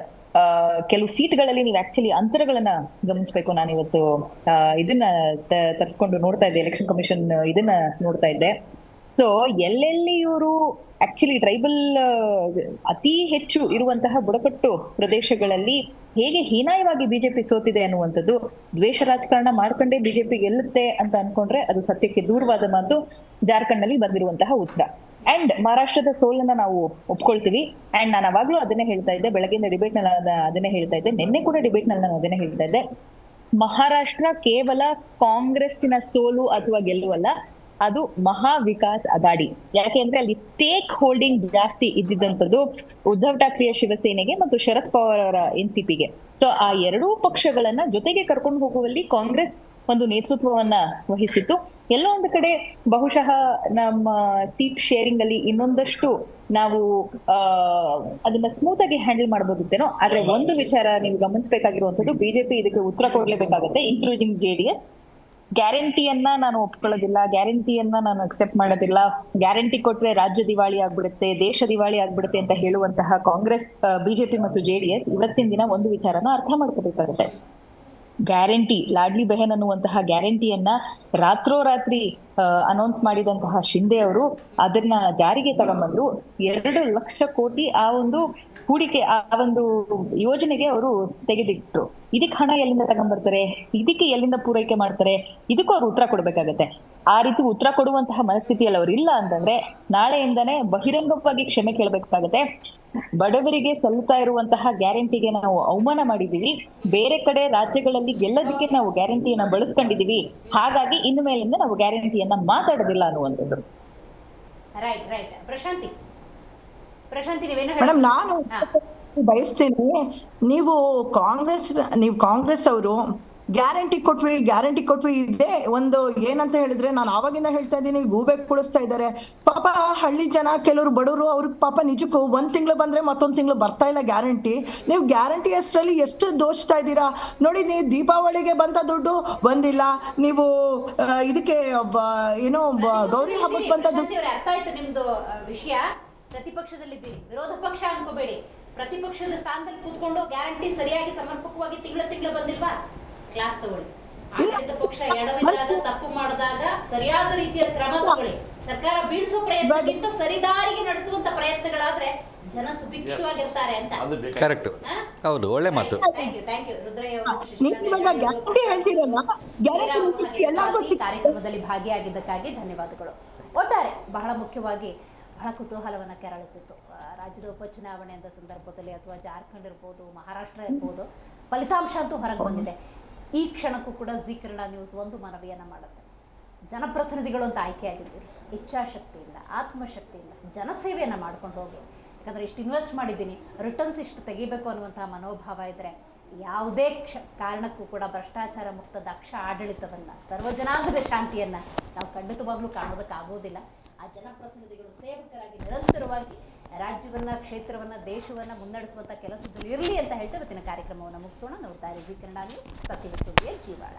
ಕೆಲವು ಸೀಟ್ಗಳಲ್ಲಿ ನೀವು ಆಕ್ಚುಲಿ ಅಂತರಗಳನ್ನ ಗಮನಿಸ್ಬೇಕು. ನಾನು ಇವತ್ತು ಇದನ್ನ ತರಿಸ್ಕೊಂಡು ನೋಡ್ತಾ ಇದ್ದೆ, ಎಲೆಕ್ಷನ್ ಕಮಿಷನ್ ಇದನ್ನ ನೋಡ್ತಾ ಇದ್ದೆ. ಸೊ ಎಲ್ಲೆಲ್ಲಿ ಇವರು ಆಕ್ಚುಲಿ ಟ್ರೈಬಲ್ ಅತಿ ಹೆಚ್ಚು ಇರುವಂತಹ ಬುಡಕಟ್ಟು ಪ್ರದೇಶಗಳಲ್ಲಿ ಹೇಗೆ ಹೀನಾಯವಾಗಿ ಬಿಜೆಪಿ ಸೋತಿದೆ ಅನ್ನುವಂಥದ್ದು, ದ್ವೇಷ ರಾಜಕಾರಣ ಮಾಡ್ಕೊಂಡೇ ಬಿಜೆಪಿ ಗೆಲ್ಲುತ್ತೆ ಅಂತ ಅನ್ಕೊಂಡ್ರೆ ಅದು ಸತ್ಯಕ್ಕೆ ದೂರವಾದ ಮಾತು. ಜಾರ್ಖಂಡ್ ನಲ್ಲಿ ಬಂದಿರುವಂತಹ ಉತ್ತರ ಅಂಡ್ ಮಹಾರಾಷ್ಟ್ರದ ಸೋಲನ್ನ ನಾವು ಒಪ್ಕೊಳ್ತೀವಿ. ಅಂಡ್ ನಾನು ಅವಾಗ್ಲೂ ಅದನ್ನೇ ಹೇಳ್ತಾ ಇದ್ದೆ, ಬೆಳಗ್ಗೆಯಿಂದ ಡಿಬೇಟ್ ನಲ್ಲಿ ಅದನ್ನೇ ಹೇಳ್ತಾ ಇದ್ದೆ, ನಿನ್ನೆ ಕೂಡ ಡಿಬೇಟ್ ನಲ್ಲಿ ನಾನು ಅದನ್ನೇ ಹೇಳ್ತಾ ಇದ್ದೆ. ಮಹಾರಾಷ್ಟ್ರ ಕೇವಲ ಕಾಂಗ್ರೆಸ್ಸಿನ ಸೋಲು ಅಥವಾ ಗೆಲುವಲ್ಲ, ಅದು ಮಹಾ ವಿಕಾಸ್ ಅಗಾಡಿ. ಯಾಕೆ ಅಂದ್ರೆ ಅಲ್ಲಿ ಸ್ಟೇಕ್ ಹೋಲ್ಡಿಂಗ್ ಜಾಸ್ತಿ ಇದ್ದಿದ್ದಂಥದ್ದು ಉದ್ಧವ್ ಠಾಕ್ರೆಯ ಶಿವಸೇನೆಗೆ ಮತ್ತು ಶರದ್ ಪವಾರ್ ಅವರ ಎನ್ಸಿಪಿಗೆ. ಸೊ ಆ ಎರಡೂ ಪಕ್ಷಗಳನ್ನ ಜೊತೆಗೆ ಕರ್ಕೊಂಡು ಹೋಗುವಲ್ಲಿ ಕಾಂಗ್ರೆಸ್ ಒಂದು ನೇತೃತ್ವವನ್ನ ವಹಿಸಿತ್ತು. ಎಲ್ಲೋ ಒಂದು ಕಡೆ ಬಹುಶಃ ನಮ್ಮ ಸೀಟ್ ಶೇರಿಂಗ್ ಅಲ್ಲಿ ಇನ್ನೊಂದಷ್ಟು ನಾವು ಅದನ್ನ ಸ್ಮೂತ್ ಆಗಿ ಹ್ಯಾಂಡಲ್ ಮಾಡಬಹುದಿತ್ತೇನೋ. ಆದ್ರೆ ಒಂದು ವಿಚಾರ ನೀವು ಗಮನಿಸಬೇಕಾಗಿರುವಂತದ್ದು, ಬಿಜೆಪಿ ಇದಕ್ಕೆ ಉತ್ತರ ಕೊಡ್ಲೇಬೇಕಾಗತ್ತೆ, ಇನ್ಕ್ಲೂಡಿಂಗ್ JDS. ಗ್ಯಾರಂಟಿಯನ್ನ ನಾನು ಒಪ್ಕೊಳ್ಳೋದಿಲ್ಲ, ಗ್ಯಾರಂಟಿಯನ್ನ ನಾನು ಅಕ್ಸೆಪ್ಟ್ ಮಾಡೋದಿಲ್ಲ, ಗ್ಯಾರಂಟಿ ಕೊಟ್ರೆ ರಾಜ್ಯ ದಿವಾಳಿ ಆಗ್ಬಿಡುತ್ತೆ, ದೇಶ ದಿವಾಳಿ ಆಗ್ಬಿಡುತ್ತೆ ಅಂತ ಹೇಳುವಂತಹ ಕಾಂಗ್ರೆಸ್, ಬಿಜೆಪಿ ಮತ್ತು JDS ಇವತ್ತಿನ ದಿನ ಒಂದು ವಿಚಾರನ ಅರ್ಥ ಮಾಡ್ಕೋಬೇಕಾಗುತ್ತೆ. ಗ್ಯಾರಂಟಿ, ಲಾಡ್ಲಿ ಬೆಹನ್ ಅನ್ನುವಂತಹ ಗ್ಯಾರಂಟಿಯನ್ನ ರಾತ್ರೋರಾತ್ರಿ ಅನೌನ್ಸ್ ಮಾಡಿದಂತಹ ಶಿಂದೆ ಅವರು ಅದನ್ನ ಜಾರಿಗೆ ತಗೊಂಡ್ಬಂದು 2 ಲಕ್ಷ ಕೋಟಿ ಆ ಒಂದು ಹೂಡಿಕೆ, ಆ ಒಂದು ಯೋಜನೆಗೆ ಅವರು ತೆಗೆದಿಟ್ರು. ಇದಕ್ಕೆ ಹಣ ಎಲ್ಲಿಂದ ತಗೊಂಡ್ಬರ್ತಾರೆ, ಇದಕ್ಕೆ ಎಲ್ಲಿಂದ ಪೂರೈಕೆ ಮಾಡ್ತಾರೆ, ಇದಕ್ಕೂ ಅವ್ರು ಉತ್ತರ ಕೊಡ್ಬೇಕಾಗತ್ತೆ. ಆ ರೀತಿ ಉತ್ತರ ಕೊಡುವಂತಹ ಮನಸ್ಥಿತಿಯಲ್ಲಿ ಅವ್ರು ಇಲ್ಲ ಅಂತಂದ್ರೆ ನಾಳೆಯಿಂದಾನೇ ಬಹಿರಂಗವಾಗಿ ಕ್ಷಮೆ ಕೇಳಬೇಕಾಗತ್ತೆ. ಬಡವರಿಗೆ ಸಲ್ಲುತ್ತಾ ಇರುವಂತಹ ಗ್ಯಾರಂಟಿಗೆ ನಾವು ಅವಮಾನ ಮಾಡಿದೀವಿ, ಬೇರೆ ಕಡೆ ರಾಜ್ಯಗಳಲ್ಲಿ ಗೆಲ್ಲೋದಕ್ಕೆ ನಾವು ಗ್ಯಾರಂಟಿಯನ್ನ ಬಳಸ್ಕೊಂಡಿದೀವಿ, ಹಾಗಾಗಿ ಇನ್ನು ಮೇಲಿಂದ ನಾವು ಗ್ಯಾರಂಟಿಯನ್ನ ಮಾತಾಡೋದಿಲ್ಲ ಅನ್ನುವಂಥದ್ದು. ರೈಟ್. ಪ್ರಶಾಂತಿ ನೀವೇನು ಮೇಡಮ್, ನಾನು ಬಯಸ್ತೇನೆ, ನೀವು ಕಾಂಗ್ರೆಸ್ ಅವರು ಗ್ಯಾರಂಟಿ ಕೊಟ್ವಿ ಇದೆ ಒಂದು ಏನಂತ ಹೇಳಿದ್ರೆ, ನಾನು ಆವಾಗಿಂದ ಹೇಳ್ತಾ ಇದ್ದೀನಿ, ಗೂಬೆ ಕುಳಿಸ್ತಾ ಇದ್ದಾರೆ ಪಾಪ ಹಳ್ಳಿ ಜನ, ಕೆಲವರು ಬಡವರು, ಅವ್ರಿಗೆ ಪಾಪ ನಿಜಕ್ಕೂ 1 ತಿಂಗಳು ಬಂದ್ರೆ ಮತ್ತೊಂದು ತಿಂಗಳು ಬರ್ತಾ ಇಲ್ಲ ಗ್ಯಾರಂಟಿ. ನೀವು ಗ್ಯಾರಂಟಿ ಅಷ್ಟರಲ್ಲಿ ಎಷ್ಟು ದೋಚ್ತಾ ಇದ್ದೀರಾ ನೋಡಿ. ನೀವು ದೀಪಾವಳಿಗೆ ಬಂದ ದುಡ್ಡು ಬಂದಿಲ್ಲ, ನೀವು ಇದಕ್ಕೆ ಏನೋ ಗೌರಿ ಹಬ್ಬಕ್ಕೆ ಬಂದ ದುಡ್ಡು. ಅರ್ಥ ಆಯ್ತು ನಿಮ್ದು ವಿಷಯ. ಪ್ರತಿಪಕ್ಷದಲ್ಲಿದ್ದೀರಿ, ವಿರೋಧ ಪಕ್ಷ ಅನ್ಕೋಬೇಡಿ. ಪ್ರತಿಪಕ್ಷದ ಸ್ಥಾನದಲ್ಲಿ ಕೂತ್ಕೊಂಡು ಗ್ಯಾರಂಟಿ ಸರಿಯಾಗಿ ಸಮರ್ಪಕವಾಗಿ ತಿಂಗಳ ಬಂದಿಲ್ವಾ, ಕ್ಲಾಸ್ ತಗೊಳ್ಳಿ. ಆಡಳಿತ ಪಕ್ಷ ಎಡವಿದಾಗ, ತಪ್ಪು ಮಾಡಿದಾಗ ಸರಿಯಾದ ರೀತಿಯ ಕ್ರಮ ತಗೊಳ್ಳಿ. ಸರ್ಕಾರ ಬೀಳಿಸುವ ಪ್ರಯತ್ನಕ್ಕಿಂತ ಸರಿದಾರಿಗೆ ನಡೆಸುವಂತ ಪ್ರಯತ್ನಗಳಾದ್ರೆ ಜನ ಸುಭಿಕ್ಷವಾಗಿರ್ತಾರೆ ಅಂತ. ಕರೆಕ್ಟ್, ಹೌದು, ಒಳ್ಳೆ ಮಾತು. ಥ್ಯಾಂಕ್ ಯು ರುದ್ರಯ್ಯ ಕಾರ್ಯಕ್ರಮದಲ್ಲಿ ಭಾಗಿಯಾಗಿದ್ದಕ್ಕಾಗಿ ಧನ್ಯವಾದಗಳು. ಒಟ್ಟಾರೆ ಬಹಳ ಮುಖ್ಯವಾಗಿ ಬಹಳ ಕುತೂಹಲವನ್ನು ಕೆರಳಿಸಿತ್ತು. ರಾಜ್ಯದ ಉಪಚುನಾವಣೆ ಅಂತ ಸಂದರ್ಭದಲ್ಲಿ ಅಥವಾ ಜಾರ್ಖಂಡ್ ಇರ್ಬೋದು, ಮಹಾರಾಷ್ಟ್ರ ಇರ್ಬೋದು, ಫಲಿತಾಂಶ ಅಂತೂ ಹೊರಗೆ ಬಂದಿದೆ. ಈ ಕ್ಷಣಕ್ಕೂ ಕೂಡ ಜಿ ಕನ್ನಡ ನ್ಯೂಸ್ ಒಂದು ಮನವಿಯನ್ನು ಮಾಡುತ್ತೆ. ಜನಪ್ರತಿನಿಧಿಗಳು ಅಂತ ಆಯ್ಕೆಯಾಗಿದ್ದೀರಿ, ಇಚ್ಛಾಶಕ್ತಿಯಿಂದ, ಆತ್ಮಶಕ್ತಿಯಿಂದ ಜನಸೇವೆಯನ್ನು ಮಾಡ್ಕೊಂಡು ಹೋಗಿ. ಯಾಕಂದರೆ ಇಷ್ಟು ಇನ್ವೆಸ್ಟ್ ಮಾಡಿದ್ದೀನಿ, ರಿಟರ್ನ್ಸ್ ಇಷ್ಟು ತೆಗಿಬೇಕು ಅನ್ನುವಂತಹ ಮನೋಭಾವ ಇದ್ದರೆ ಯಾವುದೇ ಕಾರಣಕ್ಕೂ ಕೂಡ ಭ್ರಷ್ಟಾಚಾರ ಮುಕ್ತ ದಕ್ಷ ಆಡಳಿತವನ್ನು, ಸರ್ವಜನಾಂಗದ ಶಾಂತಿಯನ್ನು ನಾವು ಖಂಡಿತವಾಗ್ಲೂ ಕಾಣೋದಕ್ಕಾಗೋದಿಲ್ಲ. ಆ ಜನಪ್ರತಿನಿಧಿಗಳು ಸೇವಕರಾಗಿ ನಿರಂತರವಾಗಿ ರಾಜ್ಯವನ್ನು, ಕ್ಷೇತ್ರವನ್ನು, ದೇಶವನ್ನು ಮುನ್ನಡೆಸುವಂಥ ಕೆಲಸದಲ್ಲಿ ಇರಲಿ ಅಂತ ಹೇಳ್ತಾ ಇವತ್ತಿನ ಕಾರ್ಯಕ್ರಮವನ್ನು ಮುಗಿಸೋಣ. ನೋಡ್ತಾ ಇರಿ ಜಿ ಕನ್ನಡ ನ್ಯೂಸ್, ಸತ್ಯದ ಸುದ್ದಿಯ ಜೀವಾಳ.